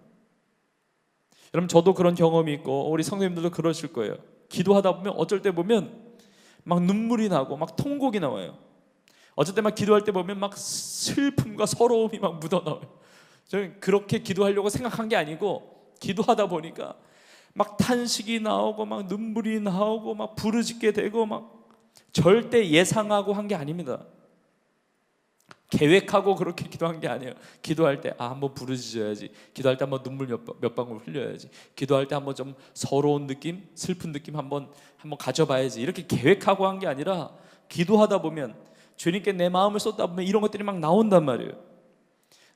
여러분 저도 그런 경험이 있고 우리 성도님들도 그러실 거예요. 기도하다 보면 어쩔 때 보면 막 눈물이 나고 막 통곡이 나와요. 어쩔 때 막 기도할 때 보면 막 슬픔과 서러움이 막 묻어나와요. 저는 그렇게 기도하려고 생각한 게 아니고, 기도하다 보니까 막 탄식이 나오고 막 눈물이 나오고 막 부르짖게 되고, 막 절대 예상하고 한 게 아닙니다. 계획하고 그렇게 기도한 게 아니에요. 기도할 때 한번 부르짖어야지, 기도할 때 한번 눈물 몇 방울 흘려야지, 기도할 때 한번 좀 서러운 느낌, 슬픈 느낌 한번 가져봐야지, 이렇게 계획하고 한 게 아니라, 기도하다 보면 주님께 내 마음을 쏟다 보면 이런 것들이 막 나온단 말이에요.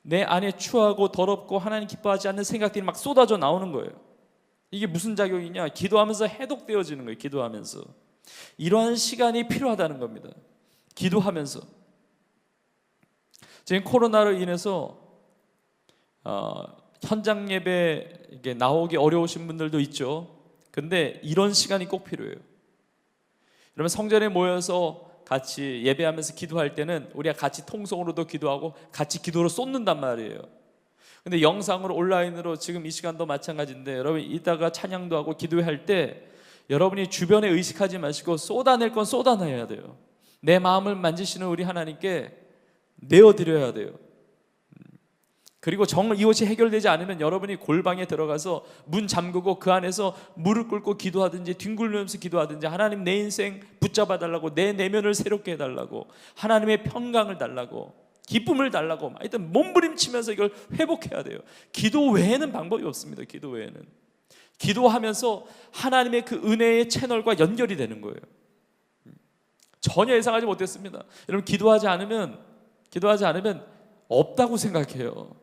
내 안에 추하고 더럽고 하나님 기뻐하지 않는 생각들이 막 쏟아져 나오는 거예요. 이게 무슨 작용이냐? 기도하면서 해독되어지는 거예요. 기도하면서. 이러한 시간이 필요하다는 겁니다. 기도하면서. 지금 코로나로 인해서 현장 예배 나오기 어려우신 분들도 있죠. 근데 이런 시간이 꼭 필요해요. 여러분 성전에 모여서 같이 예배하면서 기도할 때는 우리가 같이 통성으로도 기도하고 같이 기도로 쏟는단 말이에요. 근데 영상으로 온라인으로 지금 이 시간도 마찬가지인데, 여러분 이따가 찬양도 하고 기도할 때 여러분이 주변에 의식하지 마시고 쏟아낼 건 쏟아내야 돼요. 내 마음을 만지시는 우리 하나님께 내어드려야 돼요. 그리고 정말 이것이 해결되지 않으면 여러분이 골방에 들어가서 문 잠그고 그 안에서 무릎 꿇고 기도하든지 뒹굴면서 기도하든지, 하나님 내 인생 붙잡아 달라고, 내 내면을 새롭게 해달라고, 하나님의 평강을 달라고, 기쁨을 달라고, 하여튼 몸부림치면서 이걸 회복해야 돼요. 기도 외에는 방법이 없습니다. 기도 외에는. 기도하면서 하나님의 그 은혜의 채널과 연결이 되는 거예요. 전혀 예상하지 못했습니다. 여러분 기도하지 않으면 없다고 생각해요.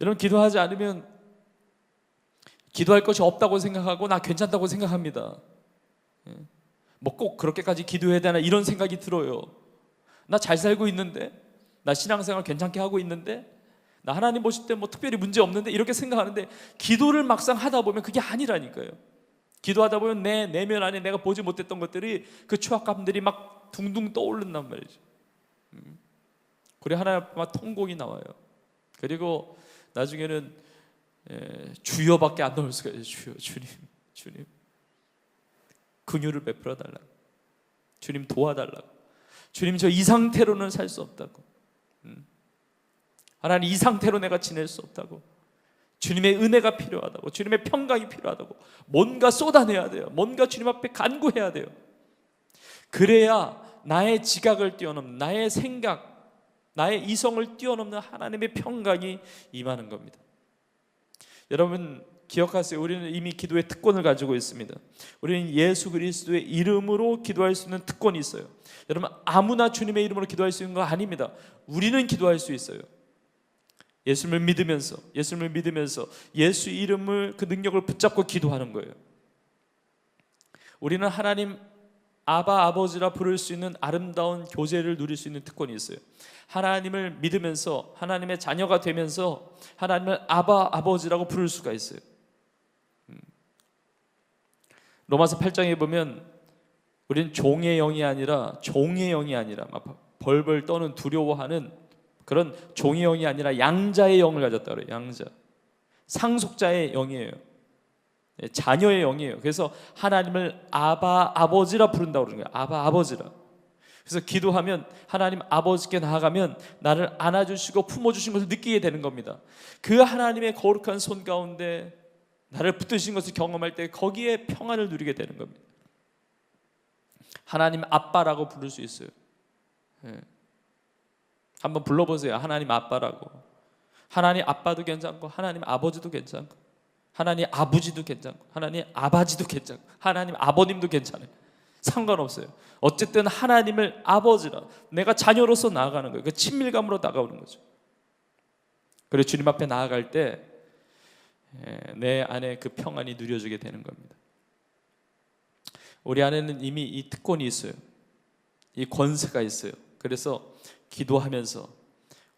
여러분, 기도하지 않으면 기도할 것이 없다고 생각하고 나 괜찮다고 생각합니다. 뭐 꼭 그렇게까지 기도해야 되나 이런 생각이 들어요. 나 잘 살고 있는데, 나 신앙생활 괜찮게 하고 있는데, 나 하나님 보실 때 뭐 특별히 문제 없는데 이렇게 생각하는데, 기도를 막상 하다 보면 그게 아니라니까요. 기도하다 보면 내 내면 안에 내가 보지 못했던 것들이, 그 추악감들이 막 둥둥 떠오른단 말이죠. 그래 하나님 앞에 막 통곡이 나와요. 그리고 나중에는 주여밖에 안 나올 수가 있어요. 주님 긍휼을 베풀어 달라고, 주님 도와달라고, 주님 저 이 상태로는 살 수 없다고, 하나님 이 상태로 내가 지낼 수 없다고, 주님의 은혜가 필요하다고, 주님의 평강이 필요하다고, 뭔가 쏟아내야 돼요. 뭔가 주님 앞에 간구해야 돼요. 그래야 나의 지각을 뛰어넘는, 나의 생각, 나의 이성을 뛰어넘는 하나님의 평강이 임하는 겁니다. 여러분 기억하세요. 우리는 이미 기도의 특권을 가지고 있습니다. 우리는 예수 그리스도의 이름으로 기도할 수 있는 특권이 있어요. 여러분, 아무나 주님의 이름으로 기도할 수 있는 거 아닙니다. 우리는 기도할 수 있어요. 예수님을 믿으면서 예수 이름을, 그 능력을 붙잡고 기도하는 거예요. 우리는 하나님 아바, 아버지라 부를 수 있는 아름다운 교제를 누릴 수 있는 특권이 있어요. 하나님을 믿으면서 하나님의 자녀가 되면서 하나님을 아바, 아버지라고 부를 수가 있어요. 로마서 8장에 보면 우리는 종의 영이 아니라 막 벌벌 떠는, 두려워하는 그런 종의 영이 아니라 양자의 영을 가졌다 그래요. 양자, 상속자의 영이에요. 자녀의 영이에요. 그래서 하나님을 아바, 아버지라 부른다고 그러는 거예요. 아바, 아버지라. 그래서 기도하면 하나님 아버지께 나아가면 나를 안아주시고 품어주신 것을 느끼게 되는 겁니다. 그 하나님의 거룩한 손 가운데 나를 붙드신 것을 경험할 때 거기에 평안을 누리게 되는 겁니다. 하나님 아빠라고 부를 수 있어요. 한번 불러보세요. 하나님 아빠라고. 하나님 아빠도 괜찮고, 하나님 아버지도 괜찮고, 하나님 아버지도 괜찮고, 하나님 아바지도 괜찮고, 하나님 아버님도 괜찮아요. 상관없어요. 어쨌든 하나님을 아버지라, 내가 자녀로서 나아가는 거예요. 그 친밀감으로 다가오는 거죠. 그리고 주님 앞에 나아갈 때 내 안에 그 평안이 누려지게 되는 겁니다. 우리 안에는 이미 이 특권이 있어요. 이 권세가 있어요. 그래서 기도하면서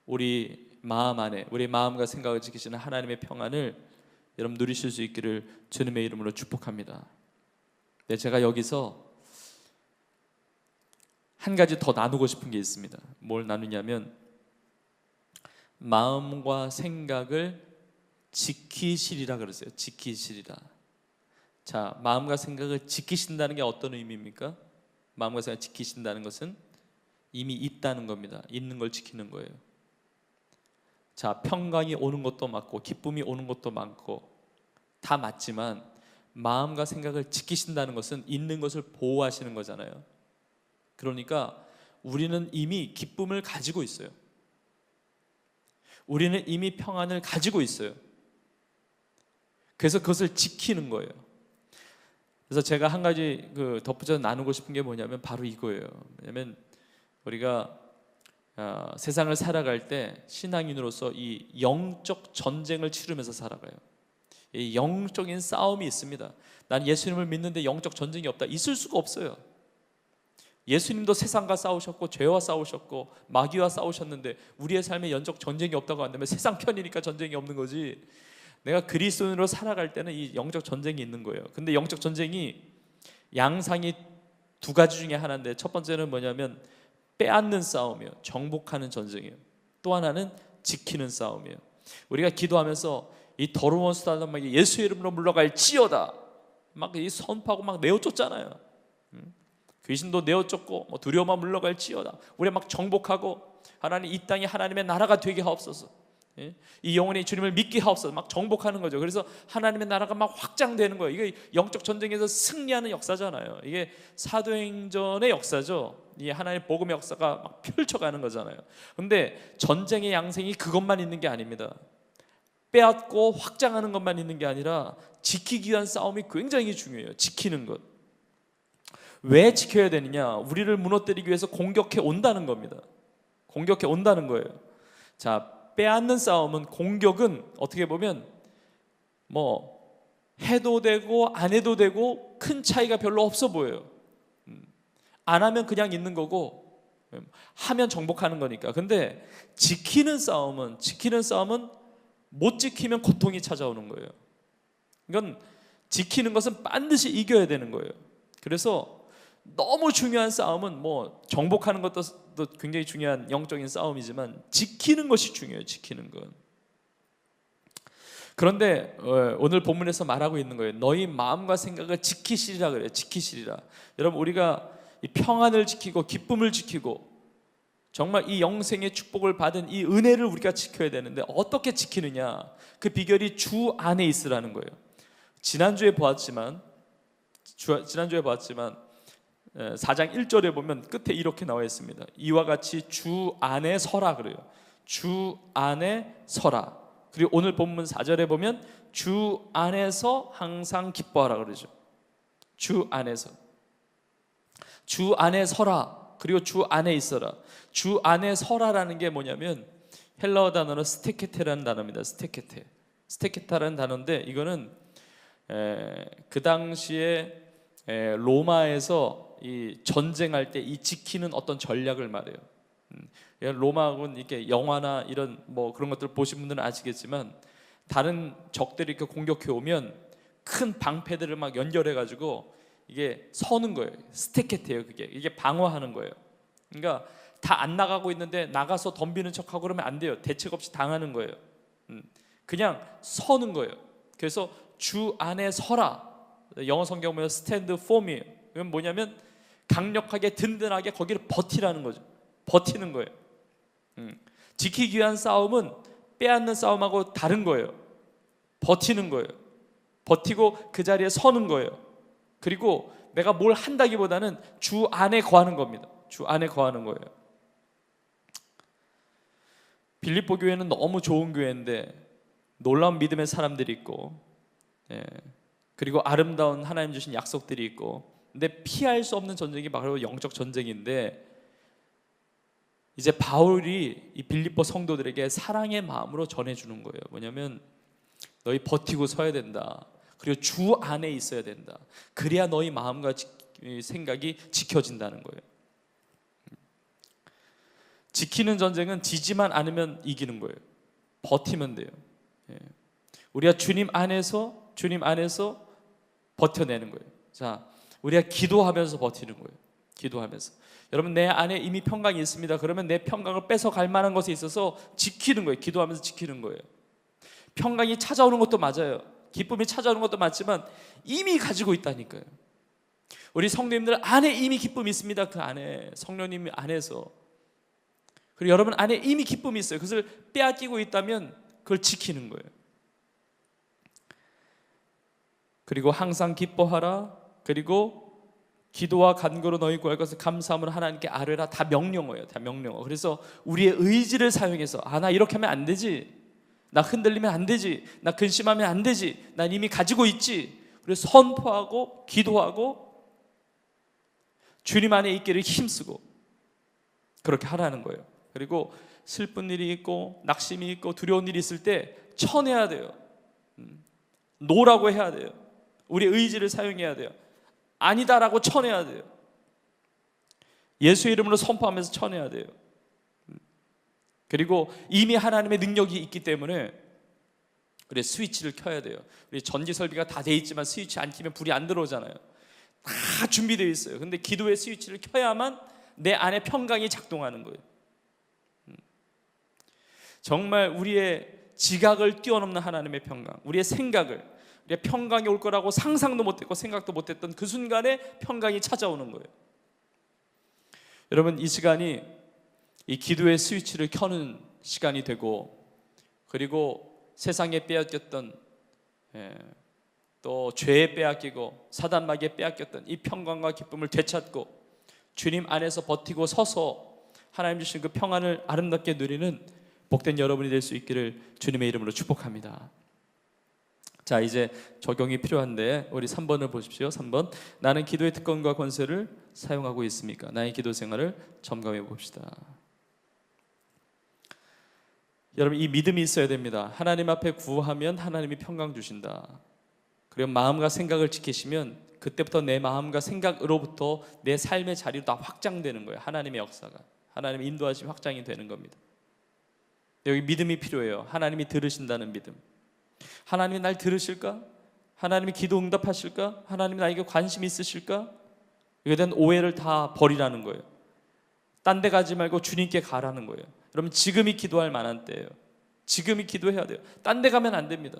우리 마음 안에, 우리 마음과 생각을 지키시는 하나님의 평안을 여러분 누리실 수 있기를 주님의 이름으로 축복합니다. 네, 제가 여기서 한 가지 더 나누고 싶은 게 있습니다. 뭘 나누냐면, 마음과 생각을 지키시리라 그랬어요. 지키시리라. 자, 마음과 생각을 지키신다는 게 어떤 의미입니까? 마음과 생각을 지키신다는 것은 이미 있다는 겁니다. 있는 걸 지키는 거예요. 자, 평강이 오는 것도 맞고 기쁨이 오는 것도 많고 다 맞지만, 마음과 생각을 지키신다는 것은 있는 것을 보호하시는 거잖아요. 그러니까 우리는 이미 기쁨을 가지고 있어요. 우리는 이미 평안을 가지고 있어요. 그래서 그것을 지키는 거예요. 그래서 제가 한 가지 덧붙여서 나누고 싶은 게 뭐냐면 바로 이거예요. 왜냐하면 우리가 세상을 살아갈 때 신앙인으로서 이 영적 전쟁을 치르면서 살아가요. 이 영적인 싸움이 있습니다. 난 예수님을 믿는데 영적 전쟁이 없다, 있을 수가 없어요. 예수님도 세상과 싸우셨고 죄와 싸우셨고 마귀와 싸우셨는데 우리의 삶에 영적 전쟁이 없다고 한다면 세상 편이니까 전쟁이 없는 거지, 내가 그리스도인으로 살아갈 때는 이 영적 전쟁이 있는 거예요. 근데 영적 전쟁이 양상이 두 가지 중에 하나인데, 첫 번째는 뭐냐면 빼앗는 싸움이에요. 정복하는 전쟁이에요. 또 하나는 지키는 싸움이에요. 우리가 기도하면서 이 더러운 수단은 막 예수의 이름으로 물러갈지어다 막 이 선포하고 막 내어쫓잖아요. 귀신도 내어쫓고 두려워만 물러갈지어다. 우리 막 정복하고, 하나님 이 땅이 하나님의 나라가 되게 하옵소서, 이 영혼이 주님을 믿게 하옵소서, 막 정복하는 거죠. 그래서 하나님의 나라가 막 확장되는 거예요. 이게 영적 전쟁에서 승리하는 역사잖아요. 이게 사도행전의 역사죠. 이 하나님의 복음의 역사가 막 펼쳐가는 거잖아요. 근데 전쟁의 양생이 그것만 있는 게 아닙니다. 빼앗고 확장하는 것만 있는 게 아니라 지키기 위한 싸움이 굉장히 중요해요. 지키는 것. 왜 지켜야 되느냐? 우리를 무너뜨리기 위해서 공격해 온다는 겁니다. 공격해 온다는 거예요. 자, 빼앗는 싸움은, 공격은 어떻게 보면 뭐 해도 되고 안 해도 되고 큰 차이가 별로 없어 보여요. 안 하면 그냥 있는 거고 하면 정복하는 거니까. 근데 지키는 싸움은 못 지키면 고통이 찾아오는 거예요. 이건 지키는 것은 반드시 이겨야 되는 거예요. 그래서 너무 중요한 싸움은 뭐 정복하는 것도 굉장히 중요한 영적인 싸움이지만 지키는 것이 중요해요. 지키는 건. 그런데 오늘 본문에서 말하고 있는 거예요. 너희 마음과 생각을 지키시리라 그래요. 지키시리라. 여러분, 우리가 이 평안을 지키고 기쁨을 지키고 정말 이 영생의 축복을 받은 이 은혜를 우리가 지켜야 되는데 어떻게 지키느냐? 그 비결이 주 안에 있으라는 거예요. 지난주에 보았지만 4장 1절에 보면 끝에 이렇게 나와 있습니다. 이와 같이 주 안에 서라 그래요. 주 안에 서라. 그리고 오늘 본문 4절에 보면 주 안에서 항상 기뻐하라 그러죠. 주 안에서. 주 안에 서라. 그리고 주 안에 있어라. 주 안에 서라라는 게 뭐냐면 헬라어 단어는 스테케테라는 단어입니다. 스테케타라는 단어인데 이거는 그 당시에 로마에서 이 전쟁할 때 이 지키는 어떤 전략을 말해요. 로마군 이렇게 영화나 이런 뭐 그런 것들 보신 분들은 아시겠지만 다른 적들이 이렇게 공격해 오면 큰 방패들을 막 연결해 가지고 이게 서는 거예요. 스테케트예요. 이게 방어하는 거예요. 그러니까 다 안 나가고 있는데 나가서 덤비는 척하고 그러면 안 돼요. 대책 없이 당하는 거예요. 그냥 서는 거예요. 그래서 주 안에 서라. 영어 성경 보면 stand for me. 이건 뭐냐면 강력하게 든든하게 거기를 버티라는 거죠. 버티는 거예요. 지키기 위한 싸움은 빼앗는 싸움하고 다른 거예요. 버티는 거예요. 버티고 그 자리에 서는 거예요. 그리고 내가 뭘 한다기보다는 주 안에 거하는 겁니다. 주 안에 거하는 거예요. 빌립보 교회는 너무 좋은 교회인데 놀라운 믿음의 사람들이 있고 그리고 아름다운 하나님 주신 약속들이 있고, 근데 피할 수 없는 전쟁이 바로 영적 전쟁인데 이제 바울이 이 빌립보 성도들에게 사랑의 마음으로 전해주는 거예요. 뭐냐면 너희 버티고 서야 된다. 그리고 주 안에 있어야 된다. 그래야 너희 마음과 생각이 지켜진다는 거예요. 지키는 전쟁은 지지만 않으면 이기는 거예요. 버티면 돼요. 우리가 주님 안에서 버텨내는 거예요. 자, 우리가 기도하면서 버티는 거예요. 기도하면서. 여러분, 내 안에 이미 평강이 있습니다. 그러면 내 평강을 뺏어갈 만한 것에 있어서 지키는 거예요. 기도하면서 지키는 거예요. 평강이 찾아오는 것도 맞아요. 기쁨이 찾아오는 것도 맞지만 이미 가지고 있다니까요. 우리 성도님들 안에 이미 기쁨이 있습니다. 그 안에 성령님 안에서. 그리고 여러분 안에 이미 기쁨이 있어요. 그것을 빼앗기고 있다면 그걸 지키는 거예요. 그리고 항상 기뻐하라. 그리고 기도와 간구로 너희 구할 것을 감사함으로 하나님께 아뢰라. 다 명령어예요. 다 명령어. 그래서 우리의 의지를 사용해서 나 이렇게 하면 안 되지. 나 흔들리면 안 되지. 나 근심하면 안 되지. 난 이미 가지고 있지. 그래서 선포하고 기도하고 주님 안에 있기를 힘쓰고 그렇게 하라는 거예요. 그리고 슬픈 일이 있고 낙심이 있고 두려운 일이 있을 때 쳐내야 돼요. 노라고 해야 돼요. 우리의 의지를 사용해야 돼요. 아니다라고 쳐내야 돼요. 예수의 이름으로 선포하면서 쳐내야 돼요. 그리고 이미 하나님의 능력이 있기 때문에 우리 스위치를 켜야 돼요. 우리 전기 설비가 다 돼 있지만 스위치 안 켜면 불이 안 들어오잖아요. 다 준비되어 있어요. 근데 기도의 스위치를 켜야만 내 안에 평강이 작동하는 거예요. 정말 우리의 지각을 뛰어넘는 하나님의 평강, 우리의 생각을, 우리의 평강이 올 거라고 상상도 못했고 생각도 못했던 그 순간에 평강이 찾아오는 거예요. 여러분, 이 시간이 이 기도의 스위치를 켜는 시간이 되고, 그리고 세상에 빼앗겼던 또 죄에 빼앗기고 사단마귀에 빼앗겼던 이 평강과 기쁨을 되찾고 주님 안에서 버티고 서서 하나님 주신 그 평안을 아름답게 누리는 복된 여러분이 될 수 있기를 주님의 이름으로 축복합니다. 자, 이제 적용이 필요한데 우리 3번을 보십시오. 3번. 나는 기도의 특권과 권세를 사용하고 있습니까? 나의 기도 생활을 점검해 봅시다. 여러분, 이 믿음이 있어야 됩니다. 하나님 앞에 구하면 하나님이 평강 주신다. 그리고 마음과 생각을 지키시면 그때부터 내 마음과 생각으로부터 내 삶의 자리로 다 확장되는 거예요. 하나님의 역사가, 하나님의 인도하심이 확장이 되는 겁니다. 여기 믿음이 필요해요. 하나님이 들으신다는 믿음. 하나님이 날 들으실까? 하나님이 기도 응답하실까? 하나님이 나에게 관심이 있으실까? 이에 대한 오해를 다 버리라는 거예요. 딴 데 가지 말고 주님께 가라는 거예요. 여러분, 지금이 기도할 만한 때예요. 지금이 기도해야 돼요. 딴 데 가면 안 됩니다.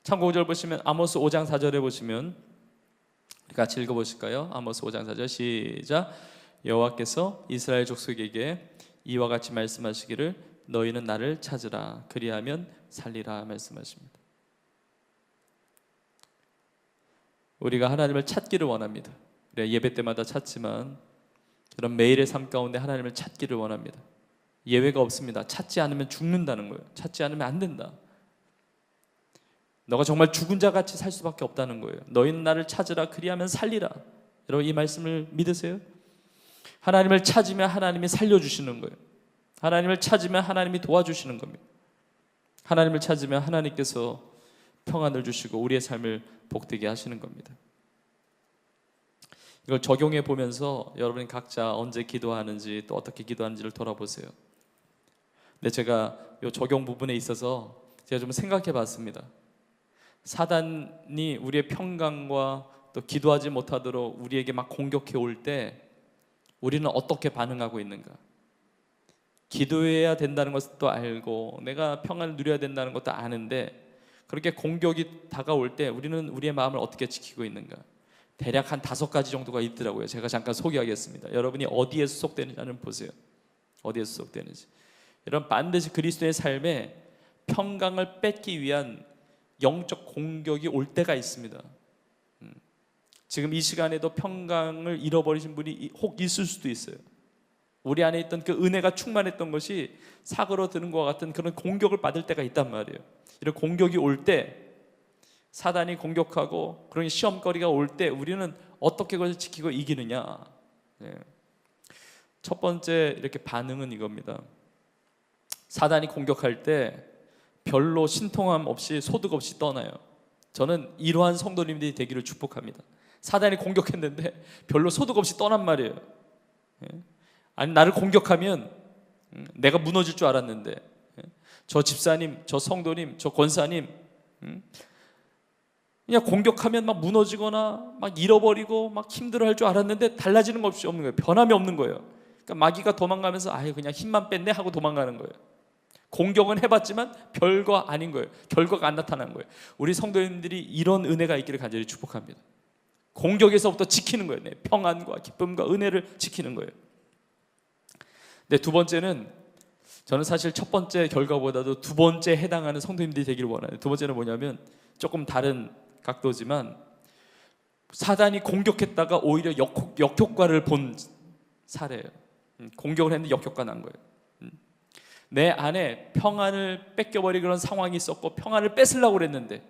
참고 5절 보시면, 아모스 5장 4절에 보시면, 같이 읽어보실까요? 아모스 5장 4절 시작. 여호와께서 이스라엘 족속에게 이와 같이 말씀하시기를 너희는 나를 찾으라 그리하면 살리라 말씀하십니다. 우리가 하나님을 찾기를 원합니다. 예배 때마다 찾지만 그런 매일의 삶 가운데 하나님을 찾기를 원합니다. 예외가 없습니다. 찾지 않으면 죽는다는 거예요. 찾지 않으면 안 된다. 너가 정말 죽은 자 같이 살 수밖에 없다는 거예요. 너희는 나를 찾으라 그리하면 살리라. 여러분, 이 말씀을 믿으세요? 하나님을 찾으면 하나님이 살려주시는 거예요. 하나님을 찾으면 하나님이 도와주시는 겁니다. 하나님을 찾으면 하나님께서 평안을 주시고 우리의 삶을 복되게 하시는 겁니다. 이걸 적용해 보면서 여러분이 각자 언제 기도하는지 또 어떻게 기도하는지를 돌아보세요. 근데 제가 이 적용 부분에 있어서 제가 좀 생각해 봤습니다. 사단이 우리의 평강과 또 기도하지 못하도록 우리에게 막 공격해 올 때 우리는 어떻게 반응하고 있는가? 기도해야 된다는 것도 알고 내가 평안을 누려야 된다는 것도 아는데 그렇게 공격이 다가올 때 우리는 우리의 마음을 어떻게 지키고 있는가? 대략 한 5가지 정도가 있더라고요. 제가 잠깐 소개하겠습니다. 여러분이 어디에 수속되는지는 보세요. 어디에 수속되는지. 여러분, 반드시 그리스도의 삶에 평강을 뺏기 위한 영적 공격이 올 때가 있습니다. 지금 이 시간에도 평강을 잃어버리신 분이 혹 있을 수도 있어요. 우리 안에 있던 그 은혜가 충만했던 것이 사그러드는 것과 같은 그런 공격을 받을 때가 있단 말이에요. 이런 공격이 올 때, 사단이 공격하고 그런 시험거리가 올 때 우리는 어떻게 그것을 지키고 이기느냐. 첫 번째 이렇게 반응은 이겁니다. 사단이 공격할 때 별로 신통함 없이 소득 없이 떠나요. 저는 이러한 성도님들이 되기를 축복합니다. 사단이 공격했는데 별로 소득 없이 떠난 말이에요. 아니, 나를 공격하면 내가 무너질 줄 알았는데 저 집사님, 저 성도님, 저 권사님 그냥 공격하면 막 무너지거나 막 잃어버리고 막 힘들어할 줄 알았는데 달라지는 것 없이 없는 거예요. 변함이 없는 거예요. 그러니까 마귀가 도망가면서 아예 그냥 힘만 뺐네 하고 도망가는 거예요. 공격은 해봤지만 별거 아닌 거예요. 결과가 안 나타난 거예요. 우리 성도님들이 이런 은혜가 있기를 간절히 축복합니다. 공격에서부터 지키는 거예요. 평안과 기쁨과 은혜를 지키는 거예요. 네, 두 번째는 저는 사실 첫 번째 결과보다도 두 번째 해당하는 성도님들이 되기를 원해요. 두 번째는 뭐냐면 조금 다른 각도지만 사단이 공격했다가 오히려 역효과를 본 사례예요. 공격을 했는데 역효과 난 거예요. 내 안에 평안을 뺏겨버린 그런 상황이 있었고 평안을 뺏으려고 그랬는데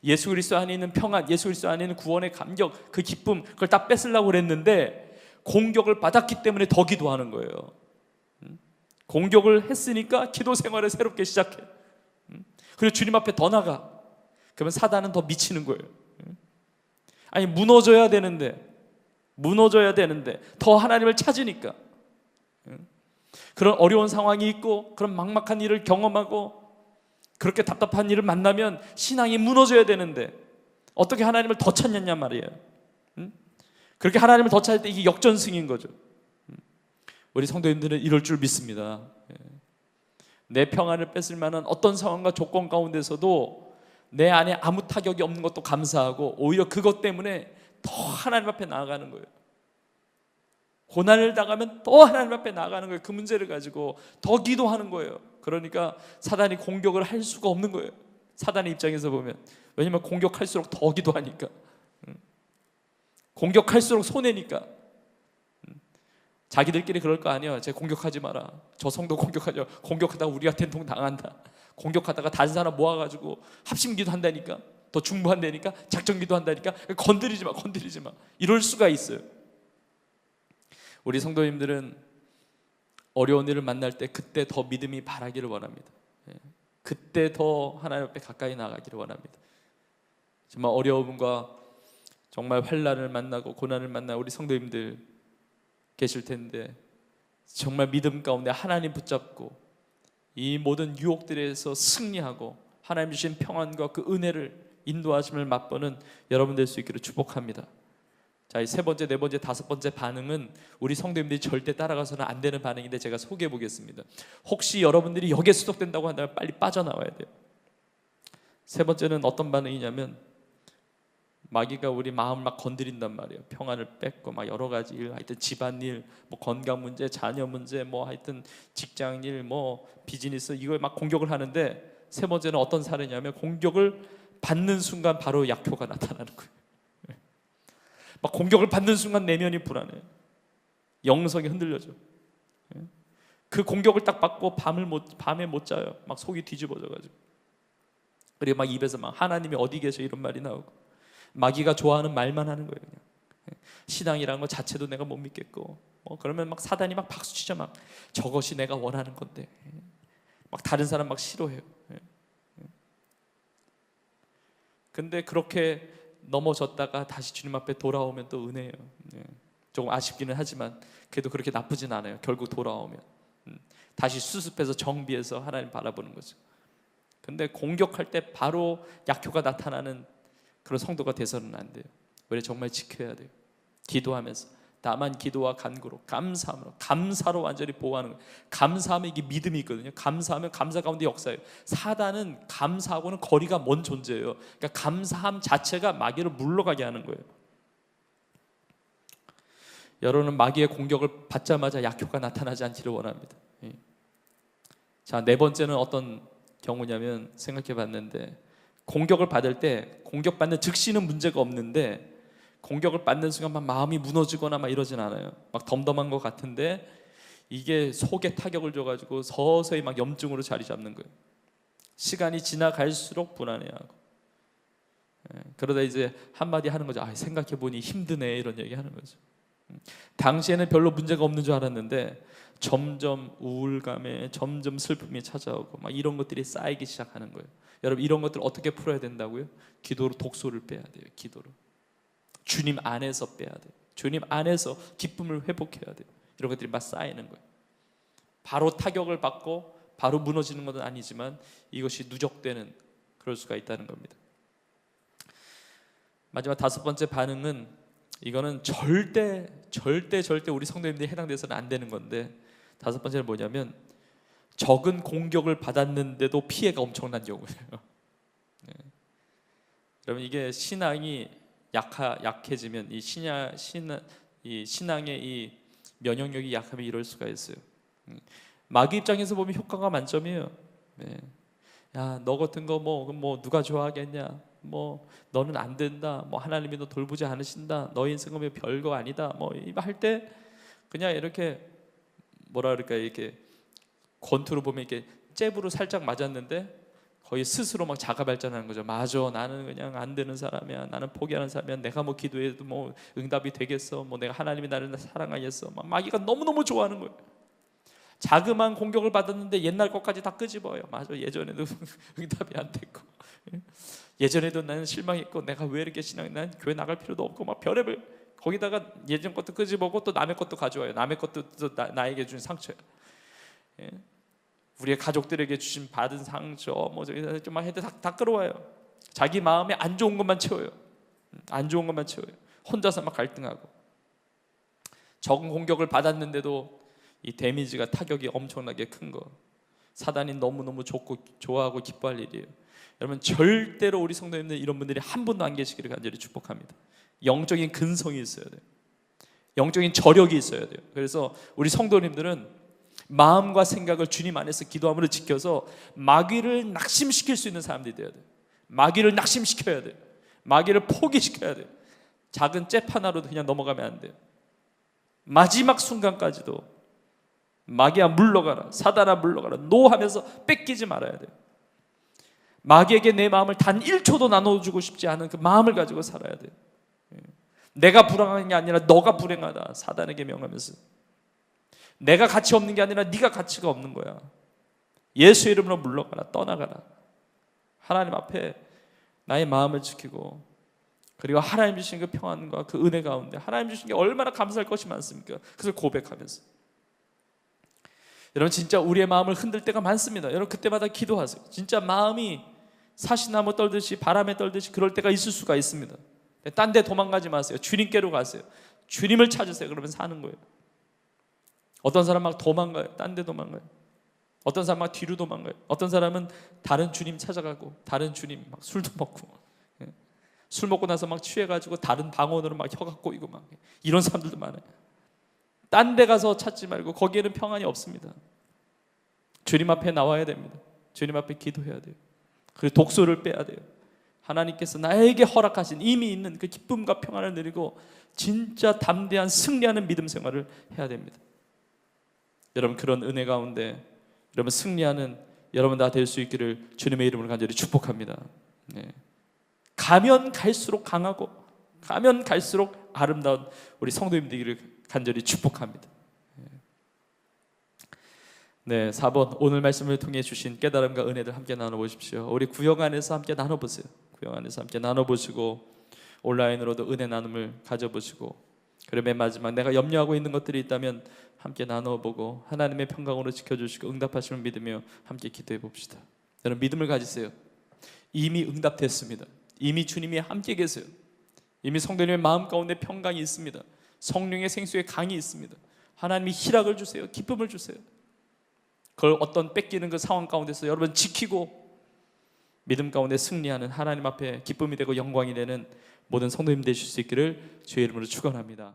예수 그리스도 안에 있는 평안, 예수 그리스도 안에 있는 구원의 감격, 그 기쁨, 그걸 다 뺏으려고 그랬는데 공격을 받았기 때문에 더 기도하는 거예요. 공격을 했으니까 기도 생활을 새롭게 시작해. 그리고 주님 앞에 더 나가. 그러면 사단은 더 미치는 거예요. 아니, 무너져야 되는데 더 하나님을 찾으니까 그런 어려운 상황이 있고 그런 막막한 일을 경험하고 그렇게 답답한 일을 만나면 신앙이 무너져야 되는데 어떻게 하나님을 더 찾느냐 말이에요. 그렇게 하나님을 더 찾을 때 이게 역전승인 거죠. 우리 성도님들은 이럴 줄 믿습니다. 내 평안을 뺏을 만한 어떤 상황과 조건 가운데서도 내 안에 아무 타격이 없는 것도 감사하고 오히려 그것 때문에 더 하나님 앞에 나아가는 거예요. 고난을 당하면 더 하나님 앞에 나아가는 거예요. 그 문제를 가지고 더 기도하는 거예요. 그러니까 사단이 공격을 할 수가 없는 거예요. 사단의 입장에서 보면. 왜냐하면 공격할수록 더 기도하니까. 공격할수록 손해니까. 자기들끼리 그럴 거 아니야. 쟤 공격하지 마라. 저 성도 공격하죠. 공격하다가 우리가 된통 당한다. 공격하다가 다른 사람 모아가지고 합심기도 한다니까. 더 중보한다니까. 작전기도 한다니까. 건드리지 마. 이럴 수가 있어요. 우리 성도님들은 어려운 일을 만날 때 그때 더 믿음이 바라기를 원합니다. 그때 더 하나님 앞에 가까이 나가기를 원합니다. 정말 어려움과 정말 환난을 만나고 고난을 만나 우리 성도님들 계실 텐데, 정말 믿음 가운데 하나님 붙잡고 이 모든 유혹들에서 승리하고 하나님 주신 평안과 그 은혜를 인도하심을 맛보는 여러분 될 수 있기를 축복합니다. 자, 이 세 번째, 네 번째, 다섯 번째 반응은 우리 성도님들이 절대 따라가서는 안 되는 반응인데 제가 소개해 보겠습니다. 혹시 여러분들이 여기에 수독된다고 한다면 빨리 빠져나와야 돼요. 세 번째는 어떤 반응이냐면, 마귀가 우리 마음을 막 건드린단 말이에요. 평안을 뺏고 막 여러 가지 일, 하여튼 집안일, 뭐 건강 문제, 자녀 문제, 뭐 하여튼 직장일, 뭐 비즈니스, 이걸 막 공격을 하는데, 세 번째는 어떤 사례냐면 공격을 받는 순간 바로 약효가 나타나는 거예요. 막 공격을 받는 순간 내면이 불안해요. 영성이 흔들려져. 그 공격을 딱 받고 밤에 못 자요. 막 속이 뒤집어져가지고. 그리고 막 입에서 막 하나님이 어디 계셔 이런 말이 나오고, 마귀가 좋아하는 말만 하는 거예요. 그냥. 신앙이라는 것 자체도 내가 못 믿겠고, 그러면 막 사단이 막 박수치죠. 막 저것이 내가 원하는 건데, 막 다른 사람 막 싫어해요. 근데 그렇게 넘어졌다가 다시 주님 앞에 돌아오면 또 은혜예요. 조금 아쉽기는 하지만 그래도 그렇게 나쁘진 않아요. 결국 돌아오면 다시 수습해서 정비해서 하나님 바라보는 거죠. 근데 공격할 때 바로 약효가 나타나는 그런 성도가 돼서는 안 돼요. 우리 정말 지켜야 돼요. 기도하면서 다만 기도와 간구로, 감사함으로, 감사로 완전히 보호하는 거예요. 감사하면 이게 믿음이 있거든요. 감사하면 감사 가운데 역사예요. 사단은 감사하고는 거리가 먼 존재예요. 그러니까 감사함 자체가 마귀를 물러가게 하는 거예요. 여러분은 마귀의 공격을 받자마자 약효가 나타나지 않기를 원합니다. 자, 네 번째는 어떤 경우냐면, 생각해 봤는데, 공격을 받을 때 공격받는 즉시는 문제가 없는데, 공격을 받는 순간 막 마음이 무너지거나 막 이러진 않아요. 막 덤덤한 것 같은데 이게 속에 타격을 줘가지고 서서히 막 염증으로 자리 잡는 거예요. 시간이 지나갈수록 불안해하고, 그러다 이제 한마디 하는 거죠. 생각해보니 힘드네, 이런 얘기 하는 거죠. 당시에는 별로 문제가 없는 줄 알았는데 점점 우울감에 점점 슬픔이 찾아오고 막 이런 것들이 쌓이기 시작하는 거예요. 여러분, 이런 것들 어떻게 풀어야 된다고요? 기도로 독소를 빼야 돼요. 기도로. 주님 안에서 빼야 돼요. 주님 안에서 기쁨을 회복해야 돼요. 이런 것들이 막 쌓이는 거예요. 바로 타격을 받고 바로 무너지는 것은 아니지만 이것이 누적되는, 그럴 수가 있다는 겁니다. 마지막 다섯 번째 반응은, 이거는 절대 우리 성도님들이 해당돼서는 안 되는 건데, 다섯 번째는 뭐냐면 적은 공격을 받았는데도 피해가 엄청난 경우예요. 여러분, 이게 신앙이 약해지면 이 신앙의 이 면역력이 약하면 이럴 수가 있어요. 마귀 입장에서 보면 효과가 만점이에요. 야, 너 같은 거 뭐 누가 좋아하겠냐? 뭐 너는 안 된다. 뭐 하나님이 너 돌보지 않으신다. 너의 인생은 별거 아니다. 뭐 할 때 그냥 이렇게 뭐라 그럴까, 이렇게 권투로 보면 이렇게 잽으로 살짝 맞았는데 거의 스스로 막 자가 발전하는 거죠. 맞아, 나는 그냥 안 되는 사람이야. 나는 포기하는 사람이야. 내가 뭐 기도해도 뭐 응답이 되겠어. 뭐 내가 하나님이 나를 사랑하겠어. 막 마귀가 너무너무 좋아하는 거예요. 자그마한 공격을 받았는데 옛날 것까지 다 끄집어요. 맞아, 예전에도 응답이 안 됐고, 예전에도 나는 실망했고, 내가 왜 이렇게 난 교회 나갈 필요도 없고, 막 별의별, 거기다가 예전 것도 끄집어고 또 남의 것도 가져와요. 남의 것도 또 나에게 준 상처예요. 우리의 가족들에게 주신 받은 상처, 뭐 좀 해도 다 끌어와요. 자기 마음에 안 좋은 것만 채워요. 안 좋은 것만 채워요. 혼자서 막 갈등하고. 적은 공격을 받았는데도 이 데미지가, 타격이 엄청나게 큰 거. 사단이 너무너무 좋아하고 기뻐할 일이에요. 여러분, 절대로 우리 성도님들 이런 분들이 한 분도 안 계시기를 간절히 축복합니다. 영적인 근성이 있어야 돼요. 영적인 저력이 있어야 돼요. 그래서 우리 성도님들은 마음과 생각을 주님 안에서 기도함으로 지켜서 마귀를 낙심시킬 수 있는 사람들이 돼야 돼요. 마귀를 낙심시켜야 돼요. 마귀를 포기시켜야 돼요. 작은 잽 하나로도 그냥 넘어가면 안 돼요. 마지막 순간까지도 마귀야 물러가라, 사단아 물러가라, 노하면서 뺏기지 말아야 돼요. 마귀에게 내 마음을 단 1초도 나눠주고 싶지 않은 그 마음을 가지고 살아야 돼요. 내가 불행한 게 아니라 너가 불행하다, 사단에게 명하면서. 내가 가치 없는 게 아니라 네가 가치가 없는 거야. 예수의 이름으로 물러가라, 떠나가라. 하나님 앞에 나의 마음을 지키고, 그리고 하나님 주신 그 평안과 그 은혜 가운데 하나님 주신 게 얼마나 감사할 것이 많습니까? 그것을 고백하면서. 여러분, 진짜 우리의 마음을 흔들 때가 많습니다. 여러분, 그때마다 기도하세요. 진짜 마음이 사시나무 떨듯이, 바람에 떨듯이 그럴 때가 있을 수가 있습니다. 딴 데 도망가지 마세요. 주님께로 가세요. 주님을 찾으세요. 그러면 사는 거예요. 어떤 사람 막 도망가요. 딴 데 도망가요. 어떤 사람 막 뒤로 도망가요. 어떤 사람은 다른 주님 찾아가고, 다른 주님 막 술도 먹고, 술 먹고 나서 막 취해가지고 다른 방언으로 막 혀가 꼬이고 막, 이런 사람들도 많아요. 딴 데 가서 찾지 말고, 거기에는 평안이 없습니다. 주님 앞에 나와야 됩니다. 주님 앞에 기도해야 돼요. 그리고 독소를 빼야 돼요. 하나님께서 나에게 허락하신 이미 있는 그 기쁨과 평안을 누리고 진짜 담대한 승리하는 믿음 생활을 해야 됩니다. 여러분, 그런 은혜 가운데 여러분 승리하는 여러분 다 될 수 있기를 주님의 이름으로 간절히 축복합니다. 네. 가면 갈수록 강하고, 가면 갈수록 아름다운 우리 성도님 되기를 간절히 축복합니다. 네, 4번, 오늘 말씀을 통해 주신 깨달음과 은혜들 함께 나눠보십시오. 우리 구역 안에서 함께 나눠보세요. 구역 안에서 함께 나눠보시고, 온라인으로도 은혜 나눔을 가져보시고, 그리고 맨 마지막 내가 염려하고 있는 것들이 있다면 함께 나눠보고, 하나님의 평강으로 지켜주시고 응답하심을 믿으며 함께 기도해 봅시다. 여러분, 믿음을 가지세요. 이미 응답됐습니다. 이미 주님이 함께 계세요. 이미 성도님의 마음 가운데 평강이 있습니다. 성령의 생수의 강이 있습니다. 하나님이 희락을 주세요. 기쁨을 주세요. 그걸 어떤 뺏기는 그 상황 가운데서 여러분 지키고 믿음 가운데 승리하는, 하나님 앞에 기쁨이 되고 영광이 되는 모든 성도님 되실 수 있기를 주의 이름으로 축원합니다.